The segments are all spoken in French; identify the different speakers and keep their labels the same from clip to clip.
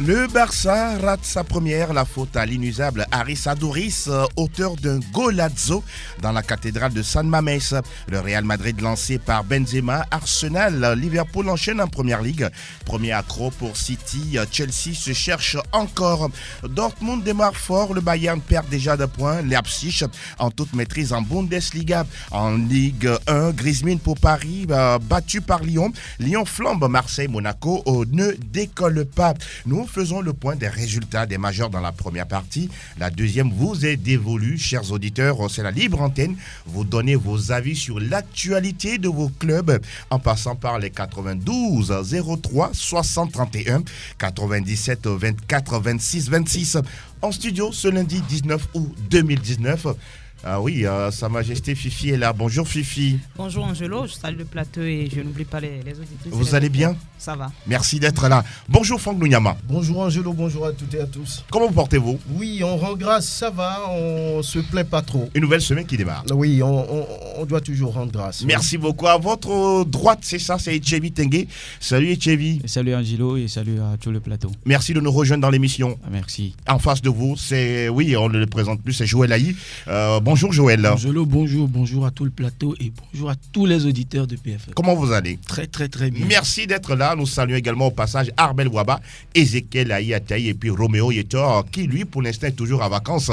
Speaker 1: Le Barça rate sa première, la faute à l'inusable Aris Adouris, auteur d'un golazo dans la cathédrale de San Mamés. Le Real Madrid lancé par Benzema, Arsenal, Liverpool enchaîne en première ligue. Premier accro pour City, Chelsea se cherche encore. Dortmund démarre fort, le Bayern perd déjà de points. Leipzig en toute maîtrise en Bundesliga. En Ligue 1, Griezmann pour Paris, battu par Lyon. Lyon flambe, Marseille, Monaco ne décolle pas. Nous faisons le point des résultats des majors dans la première partie. La deuxième vous est dévolue, chers auditeurs. C'est la libre antenne. Vous donnez vos avis sur l'actualité de vos clubs en passant par les 92 03 60 31 97 24 26 26. En studio ce lundi 19 août 2019. Ah oui, Sa Majesté Fifi est là. Bonjour Fifi.
Speaker 2: Bonjour Angelo, je salue le plateau et je n'oublie pas les auditeurs.
Speaker 1: Vous allez bien?
Speaker 2: Ça va.
Speaker 1: Merci d'être là. Bonjour Franck Nounyama.
Speaker 3: Bonjour Angelo, bonjour à toutes et à tous.
Speaker 1: Comment vous portez-vous?
Speaker 3: Oui, on rend grâce, ça va, on se plaint pas trop.
Speaker 1: Une nouvelle semaine qui démarre.
Speaker 3: Oui, on doit toujours rendre grâce.
Speaker 1: Merci beaucoup. À votre droite, c'est ça, c'est Etchevi Tengue. Salut Etchevi.
Speaker 4: Salut Angelo et salut à tout le plateau.
Speaker 1: Merci de nous rejoindre dans l'émission.
Speaker 4: Merci.
Speaker 1: En face de vous, c'est, oui, on ne le présente plus, c'est Joël Aïe. Bonjour Joël.
Speaker 5: Angelo, bonjour à tout le plateau et bonjour à tous les auditeurs de PFM.
Speaker 1: Comment vous allez?
Speaker 5: Très bien.
Speaker 1: Merci d'être là. Nous saluons également au passage Arbel Waba, Ezekiel Aïe Ataï et puis Roméo Yetor qui lui pour l'instant est toujours en vacances.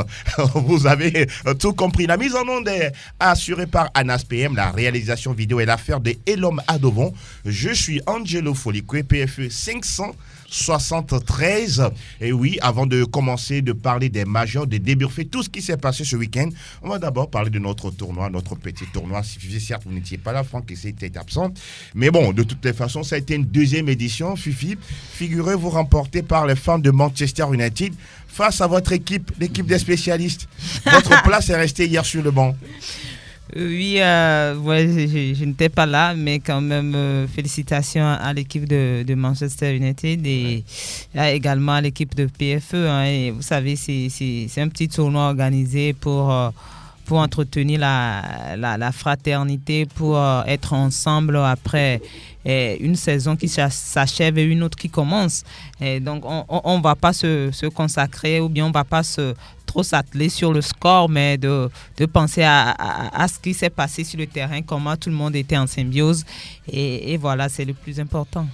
Speaker 1: Vous avez tout compris. La mise en onde est assurée par Anas PM. La réalisation vidéo est l'affaire de Elom Adovon. Je suis Angelo Folicue, PFE 573. Et oui, avant de commencer de parler des majors, de débriefer tout ce qui s'est passé ce week-end, on va d'abord parler de notre tournoi, notre petit tournoi. Certes, vous n'étiez pas là, Franck était absent. Mais bon, de toutes les façons, ça a été une deuxième édition. Fifi, figurez-vous remporté par les fans de Manchester United face à votre équipe, l'équipe des spécialistes. Votre place est restée hier sur le banc.
Speaker 2: Oui, je n'étais pas là, mais quand même, félicitations à l'équipe de Manchester United et également à l'équipe de PFE. Et vous savez, c'est un petit tournoi organisé pour entretenir la fraternité, pour être ensemble après une saison qui s'achève et une autre qui commence. Et donc, on ne va pas se consacrer ou bien on ne va pas trop s'atteler sur le score, mais de penser à ce qui s'est passé sur le terrain, comment tout le monde était en symbiose. Et voilà, c'est le plus important.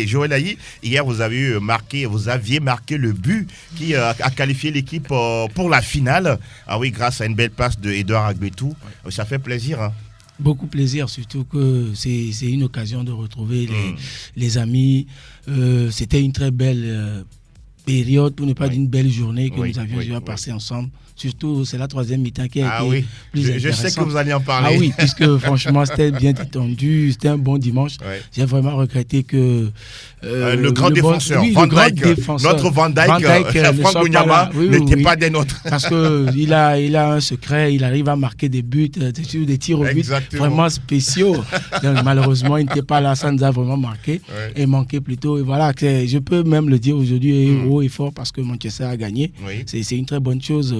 Speaker 1: Joël Aïe, hier vous aviez marqué le but qui a qualifié l'équipe pour la finale. Ah oui, grâce à une belle passe de Edouard Agbetou. Ça fait plaisir, hein.
Speaker 5: Beaucoup plaisir, surtout que c'est une occasion de retrouver les amis. C'était une très belle période, pour ne pas dire une belle journée que nous avions eu à passer ensemble. Surtout, c'est la troisième mi-temps qui a été plus intéressante.
Speaker 1: Je sais que vous allez en parler.
Speaker 5: Ah oui, puisque franchement, c'était bien détendu, c'était un bon dimanche. Ouais. J'ai vraiment regretté que...
Speaker 1: le grand défenseur, notre Van Dijk, Franck Nounyama, n'était pas des nôtres.
Speaker 5: Parce qu'il a un secret, il arrive à marquer des buts, des tirs au but vraiment spéciaux. Donc, malheureusement, il n'était pas là, ça nous a vraiment marqué et manqué plutôt. Et voilà, je peux même le dire aujourd'hui haut et fort parce que Manchester a gagné. Oui. C'est une très bonne chose.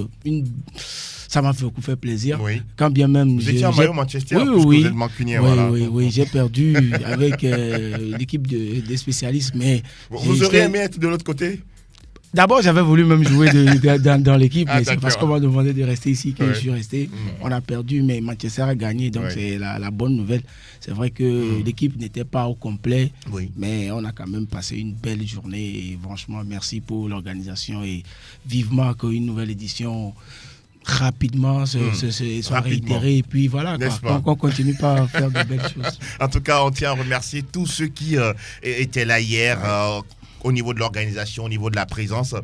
Speaker 5: Ça m'a beaucoup fait plaisir. Oui. Quand bien même.
Speaker 1: Vous étiez en maillot Manchester,
Speaker 5: vous
Speaker 1: êtes mancunien.
Speaker 5: Oui, j'ai perdu avec l'équipe des spécialistes. Mais
Speaker 1: vous auriez aimé être de l'autre côté?
Speaker 5: D'abord, j'avais voulu même jouer dans l'équipe, mais c'est parce qu'on m'a demandé de rester ici que je suis resté. On a perdu, mais Manchester a gagné, donc c'est la bonne nouvelle. C'est vrai que l'équipe n'était pas au complet, mais on a quand même passé une belle journée. Et franchement, merci pour l'organisation et vivement qu'une nouvelle édition rapidement soit réitérée. Et puis voilà, donc on continue pas à faire de belles choses.
Speaker 1: En tout cas, on tient à remercier tous ceux qui étaient là hier. Au niveau de l'organisation, au niveau de la présence.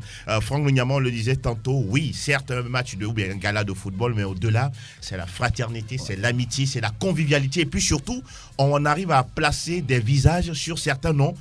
Speaker 1: Franck Nounyama le disait tantôt, oui, certes, un match ou bien un gala de football, mais au-delà, c'est la fraternité, c'est l'amitié, c'est la convivialité. Et puis surtout, on arrive à placer des visages sur certains noms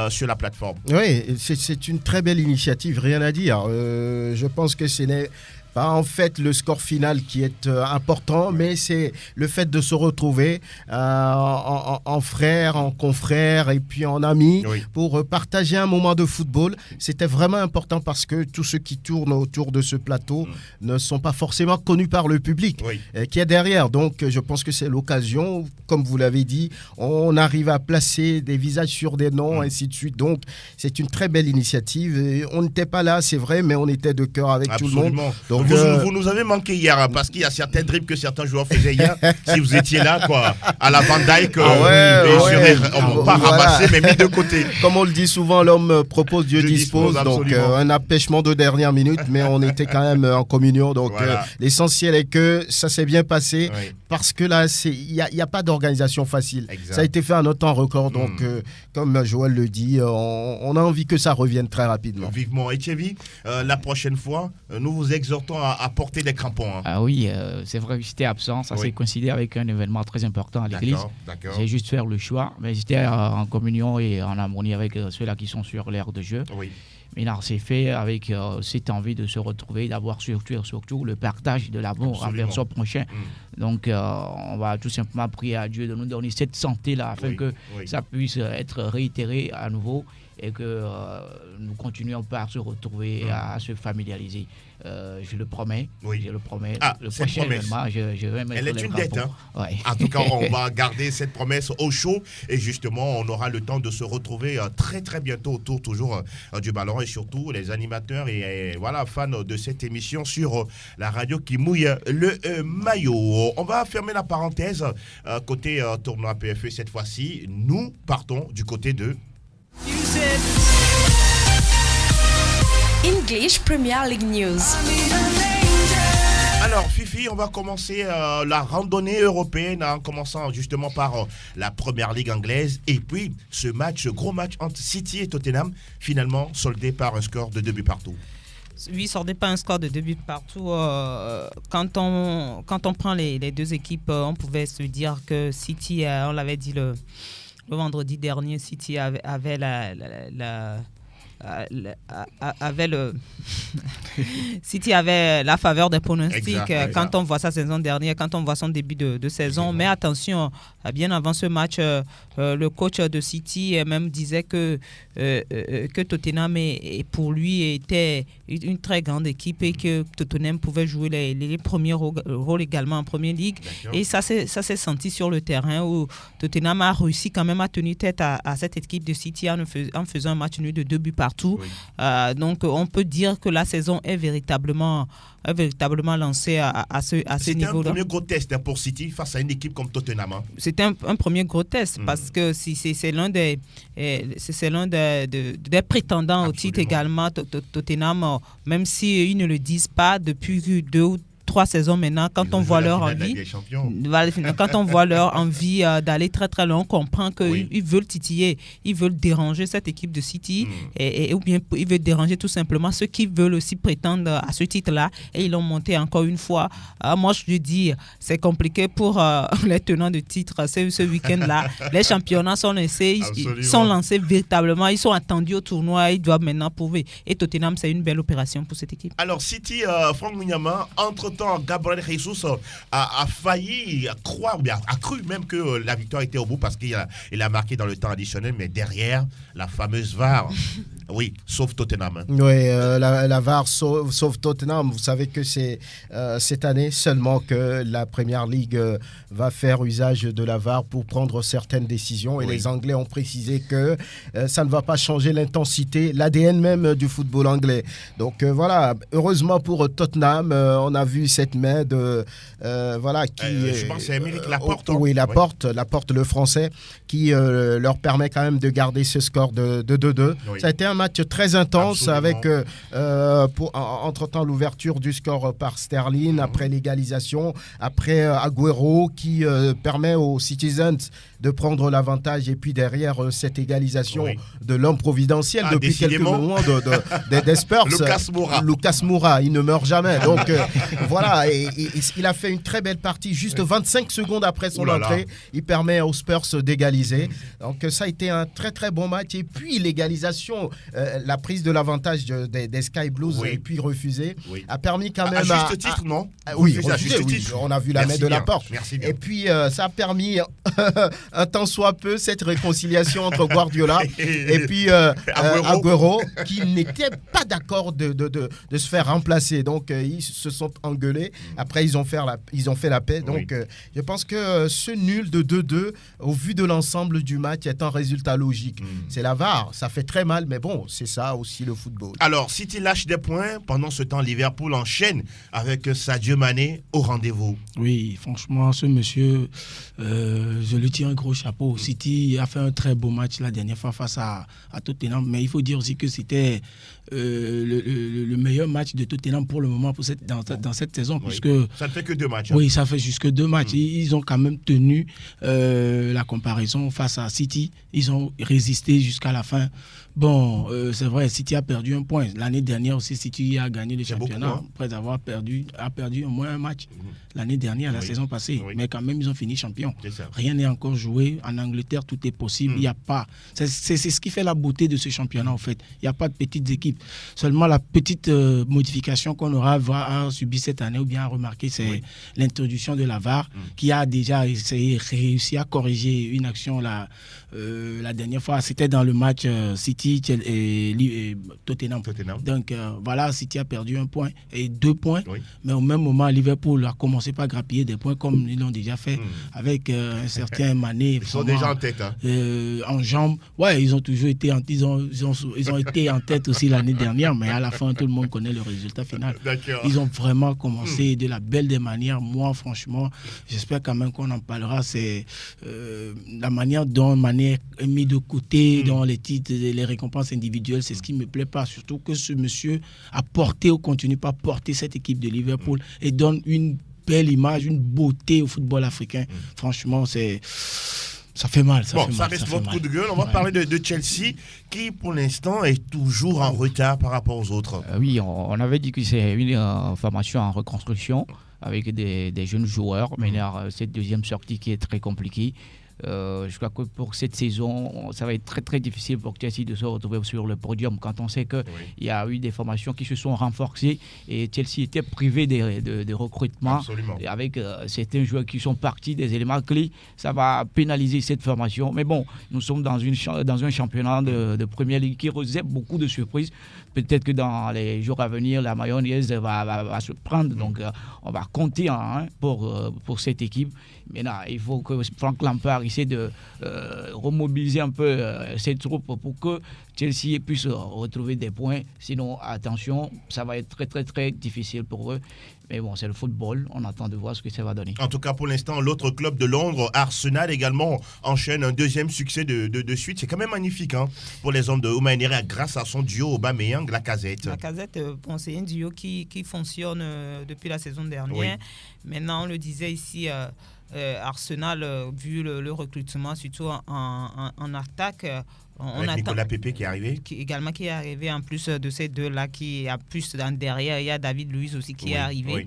Speaker 1: sur la plateforme.
Speaker 3: Oui, c'est une très belle initiative, rien à dire. Je pense que ce n'est pas en fait le score final qui est important, mais c'est le fait de se retrouver en frères, en confrères et puis en amis pour partager un moment de football. C'était vraiment important parce que tous ceux qui tournent autour de ce plateau ne sont pas forcément connus par le public qui est derrière. Donc je pense que c'est l'occasion, comme vous l'avez dit, on arrive à placer des visages sur des noms, ainsi de suite. Donc c'est une très belle initiative. Et on n'était pas là, c'est vrai, mais on était de cœur avec tout le monde.
Speaker 1: Donc vous nous avez manqué hier, parce qu'il y a certains dribbles que certains joueurs faisaient hier. Si vous étiez là, quoi, à la Van Dijk, on pas ramassé, mais mis de côté.
Speaker 3: Comme on le dit souvent, l'homme propose, Dieu dispose. Donc un empêchement de dernière minute, mais on était quand même en communion. Donc l'essentiel est que ça s'est bien passé, parce que là, il n'y a pas d'organisation facile. Exact. Ça a été fait en un temps record. Donc, comme Joël le dit, on a envie que ça revienne très rapidement.
Speaker 1: Vivement. Et Thierry, la prochaine fois, nous vous exhortons à porter des crampons. Hein.
Speaker 4: Ah oui, c'est vrai que j'étais absent. Ça s'est coïncidé avec un événement très important à l'église.
Speaker 1: D'accord.
Speaker 4: J'ai juste fait le choix, mais j'étais en communion et en harmonie avec ceux-là qui sont sur l'aire de jeu. Oui. Mais là, c'est fait avec cette envie de se retrouver, d'avoir surtout le partage de l'amour envers son prochain. Donc, on va tout simplement prier à Dieu de nous donner cette santé-là afin que ça puisse être réitéré à nouveau et que nous continuions par se retrouver, à se familiariser. Je le promets. Je le promets. Le prochain événement, je vais mettre.
Speaker 1: Elle est une dette. Hein. En tout cas, on va garder cette promesse au chaud et justement, on aura le temps de se retrouver très très bientôt autour toujours du ballon et surtout les animateurs et voilà, fans de cette émission sur la radio qui mouille le maillot. On va fermer la parenthèse côté tournoi PFE cette fois-ci. Nous partons du côté de
Speaker 6: English Premier League News.
Speaker 1: Alors Fifi, on va commencer la randonnée européenne en commençant justement par la Première Ligue anglaise et puis ce gros match entre City et Tottenham, finalement soldé par un score de 2 buts partout.
Speaker 2: Oui, soldé par un score de 2 buts partout. Quand on prend les deux équipes, on pouvait se dire que City, on l'avait dit le vendredi dernier, City avait City avait la faveur des pronostics quand on voit sa saison dernière, quand on voit son début de saison. Mais attention, bien avant ce match, le coach de City même disait que Tottenham pour lui était une très grande équipe et que Tottenham pouvait jouer les premiers rôles également en Premier League. Et ça s'est senti sur le terrain où Tottenham a réussi quand même à tenir tête à cette équipe de City en faisant un match nul de 2 buts partout. Donc on peut dire que la saison est véritablement lancée à ce niveau-là.
Speaker 1: C'était un premier gros test pour City face à une équipe comme Tottenham.
Speaker 2: C'était un premier gros test parce que c'est l'un des prétendants au titre également, Tottenham, même s'ils ne le disent pas depuis 2 ou 3 saisons maintenant, quand on voit leur envie, d'aller très très loin, on comprend qu'ils veulent titiller, ils veulent déranger cette équipe de City ou bien ils veulent déranger tout simplement ceux qui veulent aussi prétendre à ce titre-là et ils l'ont monté encore une fois. Moi je dis, c'est compliqué pour les tenants de titre ce week-end-là. Les championnats sont lancés, ils sont lancés véritablement, ils sont attendus au tournoi, ils doivent maintenant prouver. Et Tottenham, c'est une belle opération pour cette équipe.
Speaker 1: Alors City, Franck Munyama, entre-temps, Gabriel Jesus a failli croire, a cru même que la victoire était au bout parce qu'il a marqué dans le temps additionnel, mais derrière, la fameuse VAR, oui, sauf Tottenham.
Speaker 3: Oui, la VAR sauf Tottenham. Vous savez que c'est cette année seulement que la Première Ligue va faire usage de la VAR pour prendre certaines décisions. Et les Anglais ont précisé que ça ne va pas changer l'intensité, l'ADN même du football anglais. Donc voilà, heureusement pour Tottenham, on a vu cette main de
Speaker 1: je pense que c'est Émeric Laporte.
Speaker 3: Oui, Laporte, le français, qui leur permet quand même de garder ce score de 2-2. Oui. Ça a été un match très intense. Absolument. Avec entre-temps l'ouverture du score par Sterling, après l'égalisation, après Agüero qui permet aux Citizens de prendre l'avantage et puis derrière cette égalisation de l'homme providentiel depuis quelques moments des Spurs.
Speaker 1: Lucas Moura,
Speaker 3: il ne meurt jamais. Donc voilà, et il a fait une très belle partie. Juste 25 secondes après son entrée, il permet aux Spurs d'égaliser. Donc ça a été un très très bon match. Et puis l'égalisation, la prise de l'avantage des Sky Blues et puis refusée, a permis quand même
Speaker 1: à juste titre, non?
Speaker 3: Oui, refusé, oui. On a vu la main de Laporte. Et puis ça a permis un tant soit peu cette réconciliation entre Guardiola et puis Agüero, qui n'était pas d'accord de se faire remplacer. Donc ils se sont engueulés. Après ils ont fait la paix. Donc je pense que ce nul de 2-2 au vu de l'ensemble du match est un résultat logique. C'est la VAR, ça fait très mal, mais bon, c'est ça aussi le football.
Speaker 1: Alors, City lâche des points. Pendant ce temps, Liverpool enchaîne avec Sadio Mané au rendez-vous.
Speaker 5: Oui, franchement, ce monsieur, je lui tire un gros chapeau. City a fait un très beau match la dernière fois face à Tottenham, mais il faut dire aussi que c'était le meilleur match de Tottenham pour le moment dans cette saison, puisque
Speaker 1: ça ne fait que 2 matchs.
Speaker 5: Oui, ça fait jusque 2 matchs. Ils ont quand même tenu la comparaison face à City. Ils ont résisté jusqu'à la fin. Bon, c'est vrai, City a perdu un point. L'année dernière aussi, City a gagné le championnat après avoir perdu au moins un match l'année dernière, la saison passée. Mais quand même, ils ont fini champion. Rien n'est encore joué. En Angleterre, tout est possible. Il y a pas. C'est ce qui fait la beauté de ce championnat, en fait. Il n'y a pas de petites équipes. Seulement, la petite modification qu'on aura à subir cette année ou bien à remarquer, c'est l'introduction de la VAR qui a déjà réussi à corriger une action la dernière fois. C'était dans le match City et Tottenham. Donc voilà, City a perdu 1 point et 2 points, mais au même moment Liverpool a commencé par grappiller des points comme ils l'ont déjà fait avec un certain Mané.
Speaker 1: Ils sont déjà en tête.
Speaker 5: En jambes. Ouais, ils ont toujours été ils ont été en tête aussi l'année dernière, mais à la fin tout le monde connaît le résultat final. Ils ont vraiment commencé de la belle des manières. Moi franchement, j'espère quand même qu'on en parlera. C'est la manière dont Mané est mis de côté dans les titres, les récompenses individuelles, c'est ce qui me plaît pas. Surtout que ce monsieur a porté ou continue pas à porter cette équipe de Liverpool et donne une belle image, une beauté au football africain. Franchement, ça fait mal.
Speaker 1: Ça reste votre coup de gueule. On va parler de Chelsea qui, pour l'instant, est toujours en retard par rapport aux autres.
Speaker 4: Oui, on avait dit que c'est une formation en reconstruction avec des jeunes joueurs. Mais cette deuxième sortie qui est très compliquée. Je crois que pour cette saison, ça va être très très difficile pour Chelsea de se retrouver sur le podium quand on sait qu'il y a eu des formations qui se sont renforcées et Chelsea était privé de recrutement. Et avec certains joueurs qui sont partis, des éléments clés, ça va pénaliser cette formation. Mais bon, nous sommes dans un championnat de Premier League qui réserve beaucoup de surprises. Peut-être que dans les jours à venir, la mayonnaise va se prendre. Donc on va compter pour cette équipe. Maintenant, il faut que Frank Lampard essaie de remobiliser un peu ses troupes pour que Chelsea puisse retrouver des points. Sinon, attention, ça va être très très très difficile pour eux. Mais bon, c'est le football, on attend de voir ce que ça va donner.
Speaker 1: En tout cas, pour l'instant, l'autre club de Londres, Arsenal également, enchaîne un deuxième succès de suite. C'est quand même magnifique pour les hommes de Oumar Emery grâce à son duo Aubameyang, Lacazette.
Speaker 2: Lacazette, c'est un duo qui fonctionne depuis la saison dernière. Maintenant, on le disait ici, Arsenal, vu le recrutement, surtout en attaque,
Speaker 1: avec Nicolas Pepe qui est arrivé.
Speaker 2: Qui est arrivé en plus de ces deux-là, qui a plus derrière. Il y a David Luiz aussi qui est arrivé.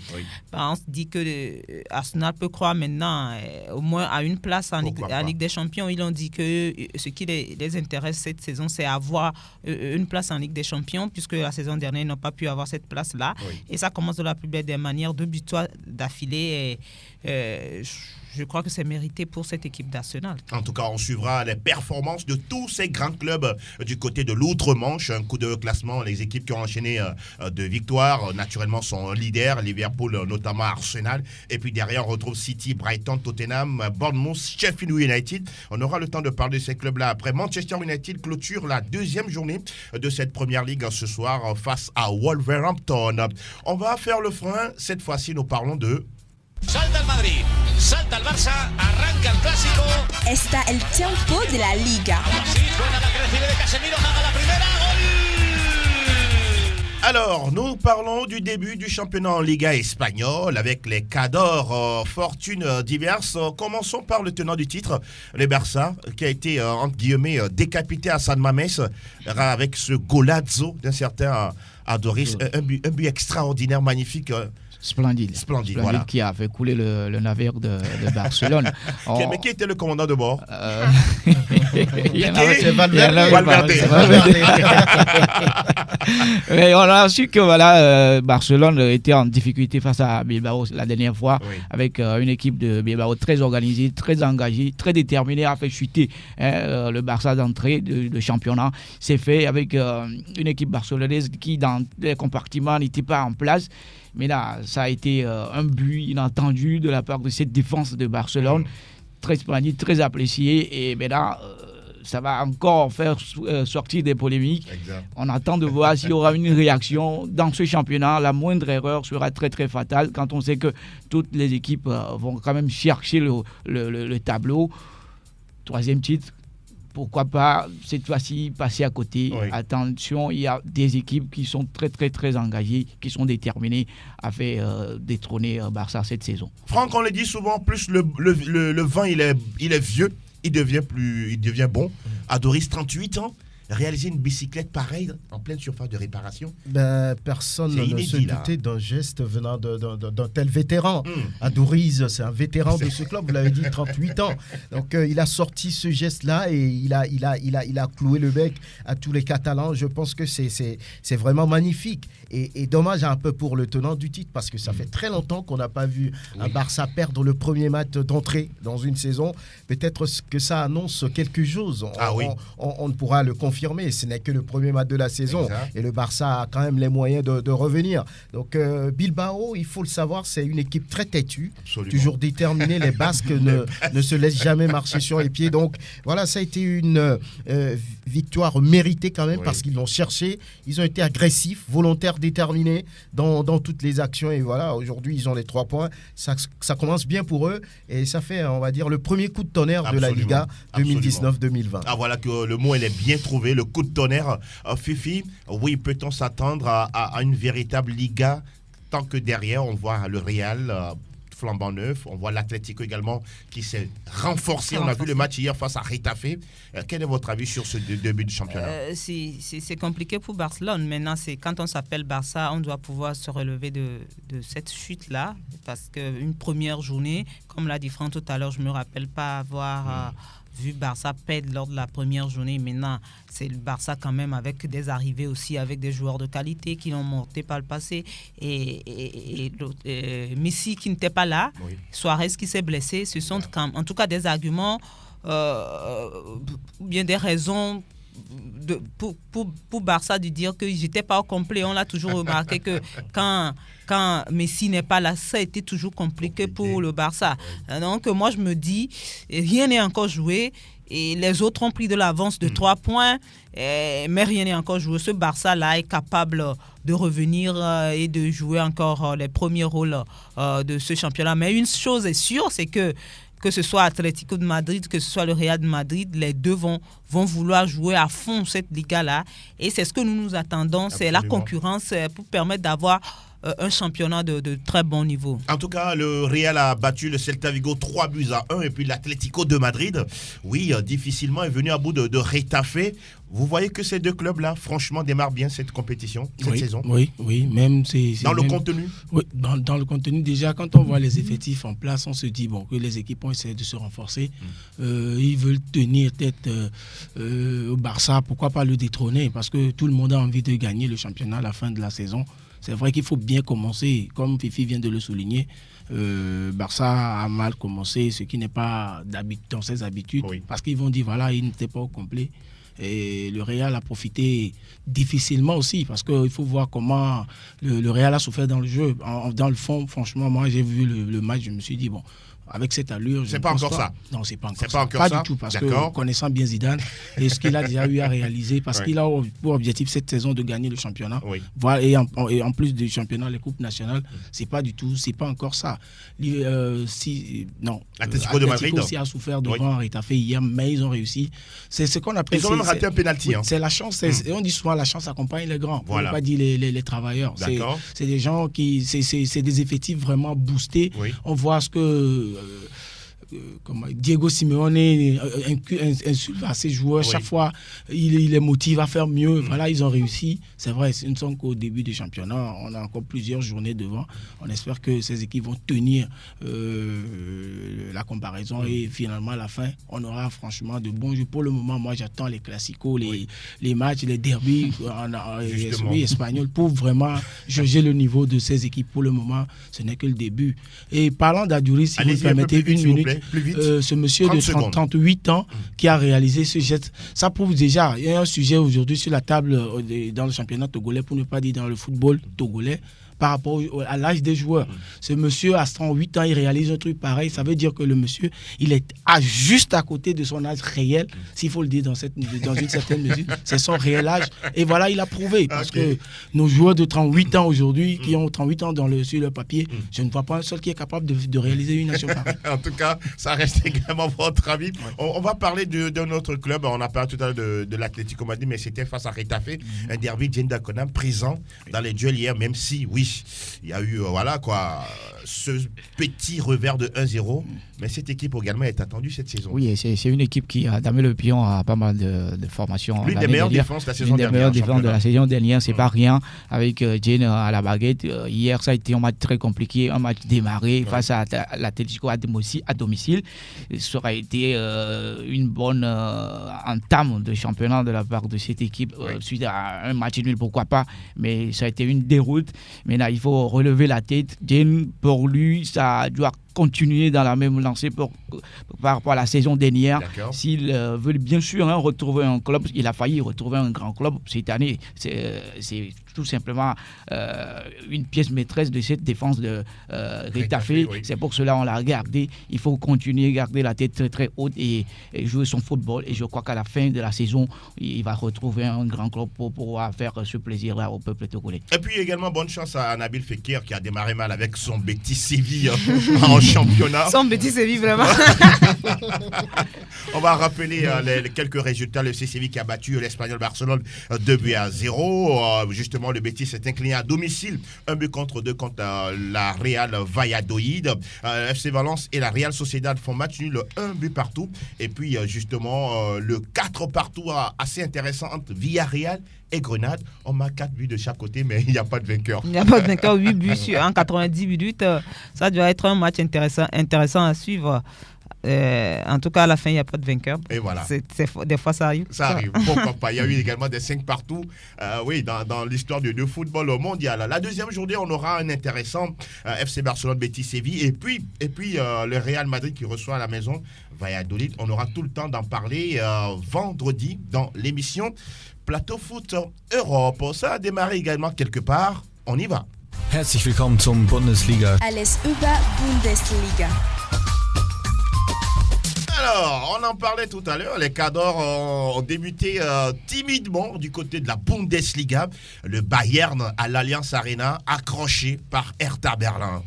Speaker 2: On se dit que Arsenal peut croire maintenant au moins à une place en Ligue des Champions. Ils ont dit que ce qui les intéresse cette saison, c'est avoir une place en Ligue des Champions, puisque la saison dernière, ils n'ont pas pu avoir cette place-là. Et ça commence de la plus belle des manières, 2 victoires d'affilée. Je crois que c'est mérité pour cette équipe d'Arsenal.
Speaker 1: En tout cas, on suivra les performances de tous ces grands clubs du côté de l'outre-Manche. Un coup de classement, les équipes qui ont enchaîné de victoires, naturellement, sont leaders. Liverpool, notamment Arsenal. Et puis derrière, on retrouve City, Brighton, Tottenham, Bournemouth, Sheffield United. On aura le temps de parler de ces clubs-là après. Manchester United clôture la 2e journée de cette première ligue ce soir face à Wolverhampton. On va faire le frein. Cette fois-ci, nous parlons de...
Speaker 6: Salta el Madrid, salta el Barça, arranca el Clásico.
Speaker 7: Está el tiempo de la Liga.
Speaker 6: Sí, suena la que recibe de Casemiro, haga la primera, gol.
Speaker 1: Alors, nous parlons du début du championnat en Liga espagnole avec les Cadors, fortunes diverses. Commençons par le tenant du titre, le Barça, qui a été, entre guillemets, décapité à San Mamés avec ce golazo d'un certain Adoris, un but extraordinaire, magnifique.
Speaker 4: Splendide,
Speaker 1: voilà.
Speaker 4: Qui a fait couler le navire de Barcelone.
Speaker 1: Mais qui était le commandant de bord?
Speaker 3: C'est Valverde.
Speaker 4: Mais on a su que voilà, Barcelone était en difficulté face à Bilbao la dernière fois, avec une équipe de Bilbao très organisée, très engagée, très déterminée à faire chuter le Barça d'entrée de championnat. C'est fait avec une équipe barcelonaise qui, dans les compartiments, n'était pas en place. Mais là, ça a été un but inattendu de la part de cette défense de Barcelone, très splendide, très appréciée. Et maintenant, ça va encore faire sortir des polémiques. Exact. On attend de voir s'il y aura une réaction dans ce championnat. La moindre erreur sera très très fatale quand on sait que toutes les équipes vont quand même chercher le tableau. 3e titre. Pourquoi pas cette fois-ci passer à côté. Attention, il y a des équipes qui sont très très très engagées, qui sont déterminées à faire détrôner Barça cette saison.
Speaker 1: Franck, on le dit souvent, plus le vent il est vieux, il devient bon. Adoris, 38 ans. Réaliser une bicyclette pareille en pleine surface de réparation,
Speaker 3: personne ne se doutait d'un geste venant d'un tel vétéran. Adouriz, c'est un vétéran de ce club, vous l'avez dit, 38 ans. Donc il a sorti ce geste-là et il a cloué le bec à tous les Catalans. Je pense que c'est vraiment magnifique. Et dommage un peu pour le tenant du titre, parce que ça fait très longtemps qu'on n'a pas vu un Barça perdre le premier match d'entrée dans une saison. Peut-être que ça annonce quelque chose. On ne pourra le confirmer. Ce n'est que le premier match de la saison. Exact. Et le Barça a quand même les moyens de revenir. Donc Bilbao, il faut le savoir, c'est une équipe très têtue. Absolument. Toujours déterminée. Les Basques ne se laissent jamais marcher sur les pieds. Donc voilà, ça a été une victoire méritée quand même, parce qu'ils l'ont cherché. Ils ont été agressifs, volontaires, déterminés dans toutes les actions. Et voilà, aujourd'hui, ils ont les 3 points. Ça commence bien pour eux. Et ça fait, on va dire, le premier coup de tonnerre de la Liga 2019-2020.
Speaker 1: Ah voilà que le mot, elle est bien trouvé. Le coup de tonnerre. Fifi, oui, peut-on s'attendre à une véritable Liga, tant que derrière, on voit le Real flambant neuf, on voit l'Atlético également qui s'est renforcé. On a vu le match hier face à Retafe. Quel est votre avis sur ce début de championnat?
Speaker 2: C'est compliqué pour Barcelone. Maintenant, quand on s'appelle Barça, on doit pouvoir se relever de cette chute-là, parce qu'une première journée, comme l'a dit Franck tout à l'heure, je ne me rappelle pas avoir... vu Barça perdre lors de la première journée. Maintenant, c'est le Barça quand même, avec des arrivées aussi, avec des joueurs de qualité qui l'ont monté par le passé. Et Messi qui n'était pas là, Suarez qui s'est blessé. Ce sont en tout cas des arguments, bien des raisons pour Barça de dire que j'étais pas au complet. On l'a toujours remarqué que quand Messi n'est pas là, ça a été toujours compliqué pour le Barça. Donc moi je me dis, rien n'est encore joué et les autres ont pris de l'avance de 3 points, mais rien n'est encore joué. Ce Barça-là est capable de revenir et de jouer encore les premiers rôles de ce championnat. Mais une chose est sûre, c'est que ce soit Atlético de Madrid, que ce soit le Real de Madrid, les deux vont vouloir jouer à fond cette Liga-là. Et c'est ce que nous attendons, Absolument. C'est la concurrence pour permettre d'avoir un championnat de très bon niveau.
Speaker 1: En tout cas, le Real a battu le Celta Vigo 3-1 et puis l'Atlético de Madrid, difficilement est venu à bout de Retafe. Vous voyez que ces deux clubs-là, franchement, démarrent bien cette compétition, cette saison.
Speaker 5: Oui, même c'est
Speaker 1: dans le contenu.
Speaker 5: Oui, dans le contenu, déjà, quand on voit les effectifs en place, on se dit que les équipes ont essayé de se renforcer. Ils veulent tenir tête au Barça, pourquoi pas le détrôner, parce que tout le monde a envie de gagner le championnat à la fin de la saison. C'est vrai qu'il faut bien commencer, comme Fifi vient de le souligner. Barça a mal commencé, ce qui n'est pas dans ses habitudes, parce qu'ils vont dire il n'était pas au complet. Et le Real a profité difficilement aussi, parce qu'il faut voir comment le Real a souffert dans le jeu. Dans le fond, franchement, moi j'ai vu le match, je me suis dit, avec cette allure...
Speaker 1: C'est pas encore ça.
Speaker 5: Non, c'est pas encore ça. Pas du tout, parce que connaissant bien Zidane et ce qu'il a déjà eu à réaliser, parce qu'il a pour objectif cette saison de gagner le championnat. Voilà, et en plus du championnat, les coupes nationales, c'est pas encore ça.
Speaker 1: L'Atlético de Madrid
Speaker 5: aussi a souffert devant Retafe hier, mais ils ont réussi. C'est ce qu'on appelle...
Speaker 1: Ils ont même raté un pénalty.
Speaker 5: C'est la chance. Et on dit souvent la chance accompagne les grands. On ne peut pas dire les travailleurs. C'est des gens qui... C'est des effectifs vraiment boostés. On voit ce que... Diego Simeone insulte à ses joueurs. Chaque fois, il les motive à faire mieux. Voilà, ils ont réussi. C'est vrai, ce ne sont qu'au début du championnat. On a encore plusieurs journées devant. On espère que ces équipes vont tenir la comparaison et finalement, à la fin, on aura franchement de bons jeux. Pour le moment, moi, j'attends les classicos, les matchs, les derbys espagnols pour vraiment juger le niveau de ces équipes. Pour le moment, ce n'est que le début. Et parlant d'Adouris, si vous me permettez une minute, ce monsieur de 38 ans qui a réalisé ce geste, ça prouve déjà, il y a un sujet aujourd'hui sur la table dans le championnat togolais, pour ne pas dire dans le football togolais, par rapport à l'âge des joueurs. Ce monsieur, à 108 ans, il réalise un truc pareil. Ça veut dire que le monsieur, il est juste à côté de son âge réel, s'il faut le dire dans une certaine mesure. C'est son réel âge. Et voilà, il a prouvé. Parce que nos joueurs de 38 ans aujourd'hui, qui ont 38 ans sur le papier, je ne vois pas un seul qui est capable de réaliser une action pareille.
Speaker 1: En tout cas, ça reste également votre avis. On va parler d'un autre club. On a parlé tout à l'heure de l'Atlético Madrid, mais c'était face à Retafe. Un derby, Jane Dacona, présent dans les duels hier, même si, oui, il y a eu ce petit revers de 1-0, mais cette équipe également est attendue cette saison.
Speaker 4: Oui, c'est une équipe qui a damé le pion à pas mal de formations.
Speaker 1: L'une des meilleures défenses de la saison dernière.
Speaker 4: L'une des meilleures défenses de la saison dernière, c'est pas rien, avec Jane à la baguette. Hier, ça a été un match très compliqué, un match démarré face à l'Atlético à domicile. Ça aurait été une bonne entame de championnat de la part de cette équipe suite à un match nul, pourquoi pas, mais ça a été une déroute. Maintenant, il faut relever la tête. Jane, pour lui, ça doit continuer dans la même lancée par rapport à la saison dernière. S'il veut bien sûr retrouver un club, il a failli retrouver un grand club cette année. C'est tout simplement une pièce maîtresse de cette défense de Retafe. C'est pour cela qu'on l'a gardé. Il faut continuer à garder la tête très très haute et jouer son football. Et je crois qu'à la fin de la saison, il va retrouver un grand club pour pouvoir faire ce plaisir-là au peuple togolais.
Speaker 1: Et puis également, bonne chance à Nabil Fekir qui a démarré mal avec son Betis Séville en championnat.
Speaker 2: Son Betis Séville, vraiment.
Speaker 1: On va rappeler les quelques résultats. Le FC Séville qui a battu l'Espagnol Barcelone 2-0. Justement, le Betis s'est incliné à domicile. 1-2 contre la Real Valladolid. FC Valence et la Real Sociedad font match nul 1 partout. Et puis, justement, le 4 partout assez intéressant entre Villarreal et Grenade. On marque 4 buts de chaque côté, mais il n'y a pas de vainqueur.
Speaker 2: Il n'y a pas de vainqueur, 8 buts en 90 minutes. Ça doit être un match intéressant à suivre. En tout cas, à la fin, il n'y a pas de vainqueur.
Speaker 1: Et voilà.
Speaker 2: Des fois, ça arrive.
Speaker 1: Ça arrive. Pourquoi pas. Il y a eu également des 5 partout dans l'histoire du football mondial. La deuxième journée, on aura un intéressant FC Barcelone, Betis Séville. Et puis le Real Madrid qui reçoit à la maison Valladolid. On aura tout le temps d'en parler vendredi dans l'émission Plateau Foot Europe. Ça a démarré également quelque part. On y va.
Speaker 8: Herzlich willkommen zum Bundesliga.
Speaker 7: Alles über Bundesliga.
Speaker 1: Alors, on en parlait tout à l'heure, les Cadors ont débuté timidement du côté de la Bundesliga. Le Bayern à l'Allianz Arena, accroché par Hertha Berlin.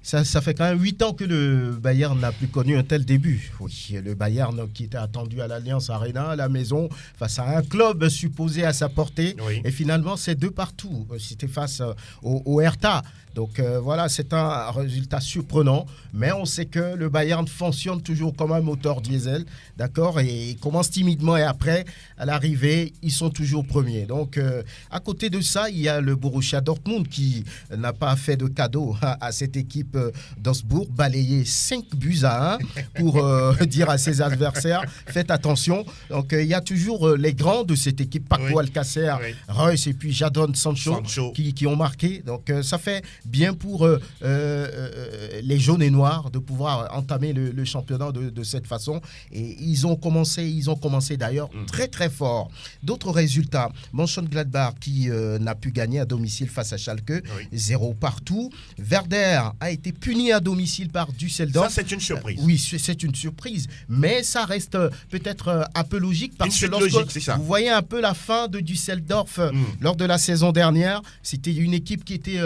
Speaker 3: Ça fait quand même 8 ans que le Bayern n'a plus connu un tel début. Oui, le Bayern qui était attendu à l'Allianz Arena, à la maison, face à un club supposé à sa portée. Oui. Et finalement, c'est 2 partout. C'était face au Hertha. Donc voilà, c'est un résultat surprenant, mais on sait que le Bayern fonctionne toujours comme un moteur diesel, d'accord, et il commence timidement et après, à l'arrivée, ils sont toujours premiers. Donc à côté de ça, il y a le Borussia Dortmund qui n'a pas fait de cadeau à cette équipe d'Augsbourg, balayé 5-1 pour dire à ses adversaires, faites attention. Donc il y a toujours les grands de cette équipe, Paco Alcacer, Reus et puis Jadon Sancho. Qui ont marqué. Donc ça fait bien pour les jaunes et noirs de pouvoir entamer le championnat de cette façon. Et ils ont commencé d'ailleurs très très fort. D'autres résultats, Mönchengladbach qui n'a pu gagner à domicile face à Schalke, 0 partout. Werder a été puni à domicile par Düsseldorf.
Speaker 1: Ça, c'est une surprise.
Speaker 3: Oui, c'est une surprise. Mais ça reste peut-être un peu logique parce que lorsque vous voyez un peu la fin de Düsseldorf lors de la saison dernière, c'était une équipe qui était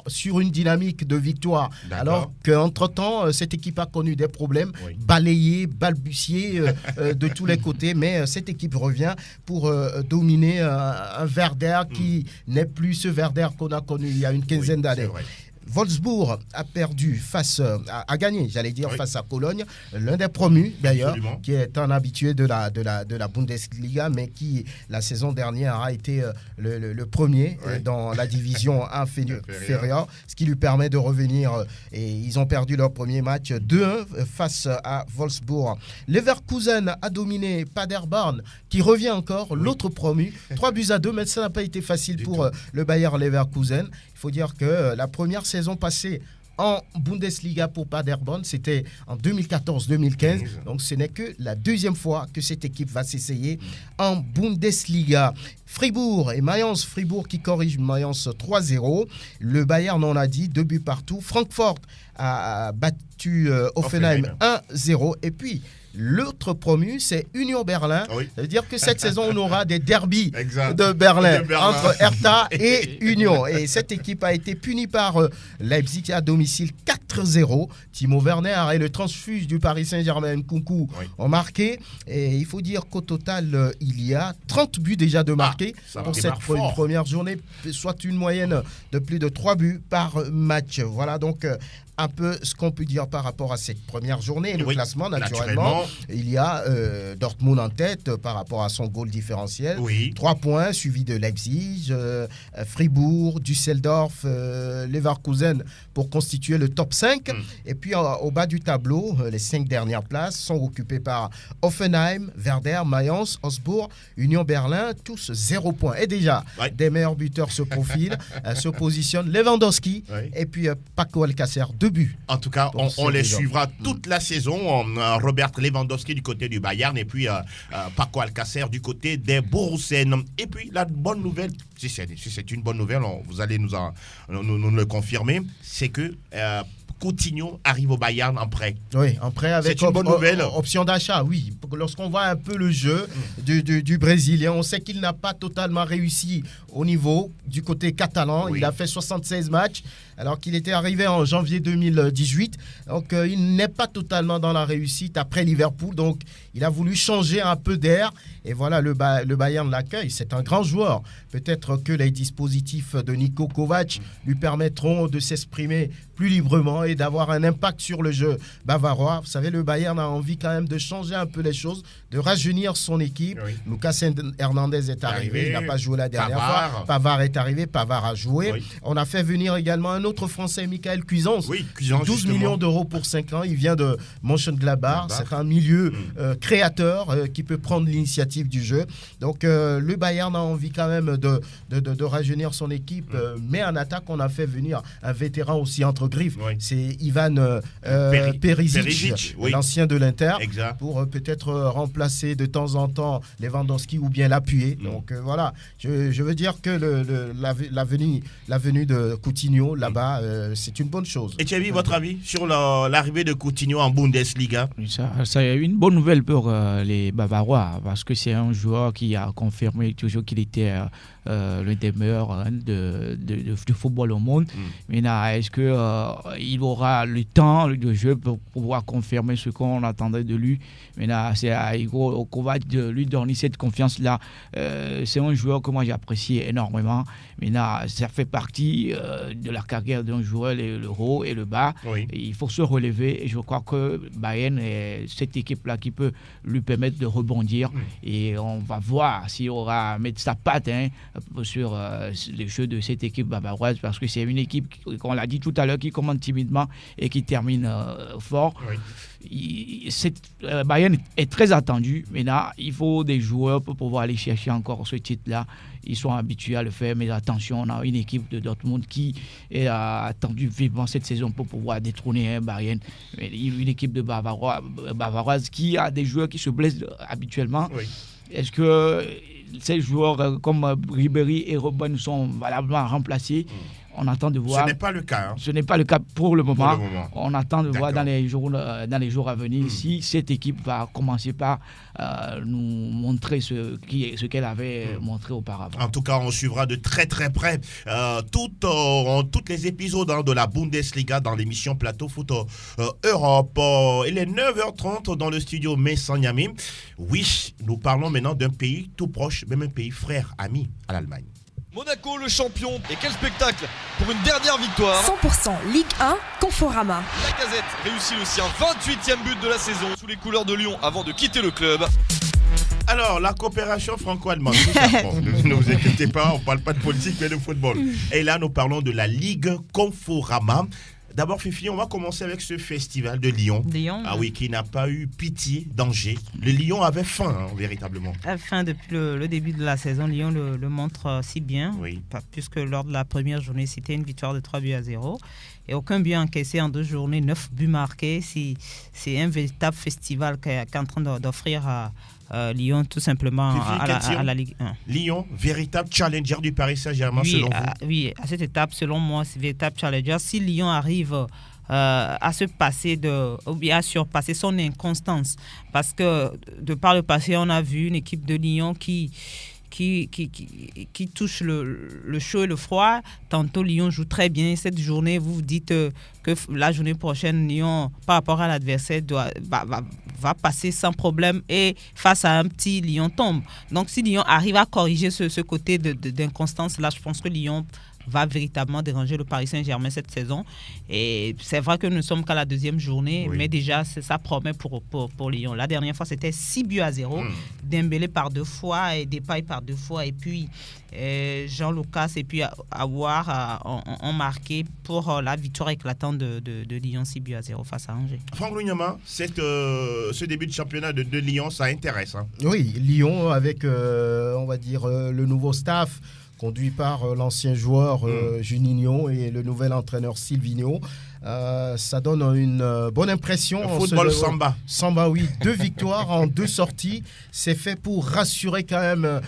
Speaker 3: sur une dynamique de victoire. Alors qu'entre-temps, cette équipe a connu des problèmes, balayés, balbutiés de tous les côtés. Mais cette équipe revient pour dominer un Werder qui n'est plus ce Werder qu'on a connu il y a une quinzaine d'années. Wolfsburg a perdu a gagné, face à Cologne, l'un des promus d'ailleurs,
Speaker 1: Absolument.
Speaker 3: qui est un habitué de la Bundesliga, mais qui la saison dernière a été le premier dans la division inférieure, ce qui lui permet de revenir. Et ils ont perdu leur premier match 2-1 face à Wolfsburg. Leverkusen a dominé Paderborn, qui revient encore, l'autre promu, 3-2, mais ça n'a pas été facile pour le Bayer Leverkusen. Il faut dire que la première saison passée en Bundesliga pour Paderborn, c'était en 2014-2015. Donc ce n'est que la deuxième fois que cette équipe va s'essayer en Bundesliga. Fribourg et Mayence, Fribourg qui corrige Mayence 3-0. Le Bayern, on l'a dit, 2 buts partout. Francfort a battu Hoffenheim 1-0. Et puis, l'autre promu, c'est Union Berlin.
Speaker 1: Oui.
Speaker 3: Ça veut dire que cette saison, on aura des derbys de Berlin entre Hertha et Union. Et cette équipe a été punie par Leipzig à domicile 4-0. Timo Werner et le transfuge du Paris Saint-Germain, Nkunku, ont marqué. Et il faut dire qu'au total, il y a 30 buts déjà de marqués pour cette première journée, soit une moyenne de plus de 3 buts par match. Voilà donc un peu ce qu'on peut dire par rapport à cette première journée. Et le classement, naturellement, il y a Dortmund en tête par rapport à son goal différentiel. 3 points, suivi de Leipzig, Fribourg, Düsseldorf, Leverkusen pour constituer le top 5. Et puis au bas du tableau, les 5 dernières places sont occupées par Hoffenheim, Werder, Mayence, Augsbourg, Union Berlin, tous 0 points. Et déjà, des meilleurs buteurs se profilent, se positionnent. Lewandowski et puis Paco Alcacer, 2 buts.
Speaker 1: En tout cas, on les suivra toute la saison. Robert Lewandowski du côté du Bayern et puis Paco Alcacer du côté des Borussen. Et puis la bonne nouvelle, si c'est une bonne nouvelle, vous allez nous le confirmer, c'est que Coutinho arrive au Bayern en prêt.
Speaker 3: Oui, en prêt avec
Speaker 1: une bonne nouvelle.
Speaker 3: Option d'achat, oui. Lorsqu'on voit un peu le jeu du Brésilien, on sait qu'il n'a pas totalement réussi au niveau du côté catalan. Il a fait 76 matchs alors qu'il était arrivé en janvier 2018. Donc, il n'est pas totalement dans la réussite après Liverpool. Donc, il a voulu changer un peu d'air. Et voilà, le Bayern l'accueille. C'est un grand joueur. Peut-être que les dispositifs de Niko Kovac lui permettront de s'exprimer plus librement et d'avoir un impact sur le jeu bavarois. Vous savez, le Bayern a envie quand même de changer un peu les choses, de rajeunir son équipe. Lucas Hernandez est arrivé. Il n'a pas joué la dernière fois. Pavard est arrivé. Pavard a joué. On a fait venir également un autre Français, Michael Cuisance. 12 millions d'euros pour 5 ans. Il vient de Mönchengladbach. C'est un milieu créateur qui peut prendre l'initiative du jeu. Donc, le Bayern a envie quand même de rajeunir son équipe. Mais en attaque, on a fait venir un vétéran aussi entre griffes. C'est Ivan Perisic, l'ancien de l'Inter, pour peut-être remplacer de temps en temps Lewandowski ou bien l'appuyer. Donc voilà, je veux dire que la venue de Coutinho là-bas, c'est une bonne chose.
Speaker 1: Et Thierry, votre avis sur l'arrivée de Coutinho en Bundesliga?
Speaker 4: Ça est une bonne nouvelle pour les Bavarois, parce que c'est un joueur qui a confirmé toujours qu'il était l'un des meilleurs du football au monde. Maintenant, est-ce qu'il aura le temps de jeu pour pouvoir confirmer ce qu'on attendait de lui? Maintenant, c'est à Igor Kovac de lui donner cette confiance-là. C'est un joueur que moi j'apprécie énormément. Maintenant, ça fait partie de la carrière d'un joueur, le haut et le bas. Et il faut se relever. Et je crois que Bayern est cette équipe-là qui peut lui permettre de rebondir. Et on va voir s'il aura mettre sa patte sur les jeux de cette équipe bavaroise, parce que c'est une équipe, on l'a dit tout à l'heure, qui commence timidement et qui termine fort. Bayern est très attendu. Maintenant, il faut des joueurs pour pouvoir aller chercher encore ce titre-là. Ils sont habitués à le faire, mais attention, on a une équipe de Dortmund qui est attendue vivement cette saison pour pouvoir détrôner Bayern. Une équipe de bavaroise qui a des joueurs qui se blessent habituellement. Est-ce que ces joueurs comme Ribéry et Robben sont valablement remplacés? On attend de voir.
Speaker 1: Ce n'est pas le cas.
Speaker 4: Ce n'est pas le cas pour le moment. On attend de voir dans les jours à venir si cette équipe va commencer par nous montrer ce qu'elle avait montré auparavant.
Speaker 1: En tout cas, on suivra de très très près toutes les épisodes de la Bundesliga dans l'émission Plateau Foot Europe. Il est 9h30 dans le studio Messanyami. Oui, nous parlons maintenant d'un pays tout proche, même un pays frère, ami à l'Allemagne.
Speaker 9: Monaco, le champion. Et quel spectacle pour une dernière victoire.
Speaker 7: 100% Ligue 1, Conforama.
Speaker 9: Lacazette réussit le sien, 28e but de la saison sous les couleurs de Lyon avant de quitter le club.
Speaker 1: Alors, la coopération franco-allemande, ne vous inquiétez pas, on ne parle pas de politique mais de football. Et là, nous parlons de la Ligue Conforama. D'abord, Fifi, on va commencer avec ce festival de Lyon. Ah oui, qui n'a pas eu pitié d'Angers. Le Lyon avait faim, véritablement.
Speaker 2: Faim depuis le début de la saison. Lyon le montre si bien.
Speaker 1: Oui.
Speaker 2: Puisque lors de la première journée, c'était une victoire de 3-0. Et aucun but encaissé en 2 journées, 9 buts marqués. C'est un véritable festival qu'est en train d'offrir à Lyon, tout simplement, à la Ligue 1.
Speaker 1: Lyon, véritable challenger du Paris Saint-Germain, selon vous?
Speaker 2: Oui, à cette étape, selon moi, c'est véritable challenger. Si Lyon arrive à se passer ou bien à surpasser son inconstance, parce que de par le passé, on a vu une équipe de Lyon qui touche le chaud et le froid. Tantôt, Lyon joue très bien. Cette journée, vous vous dites que la journée prochaine, Lyon, par rapport à l'adversaire, va passer sans problème et face à un petit, Lyon tombe. Donc, si Lyon arrive à corriger ce côté d'inconstance, là, je pense que Lyon va véritablement déranger le Paris Saint-Germain cette saison. Et c'est vrai que nous ne sommes qu'à la 2e journée, mais déjà, ça promet pour Lyon. La dernière fois, c'était 6-0. Dembélé par 2 fois et Depay par 2 fois. Et puis, Jean-Lucas et puis Aouar ont marqué pour la victoire éclatante de Lyon 6-0 face à Angers.
Speaker 1: Franck Lougnama, ce début de championnat de Lyon, ça intéresse. Hein?
Speaker 3: Oui, Lyon avec, on va dire, le nouveau staff conduit par l'ancien joueur Juninho et le nouvel entraîneur Silvinho. Ça donne une bonne impression.
Speaker 1: Le football samba.
Speaker 3: Samba, oui. 2 victoires en 2 sorties. C'est fait pour rassurer quand même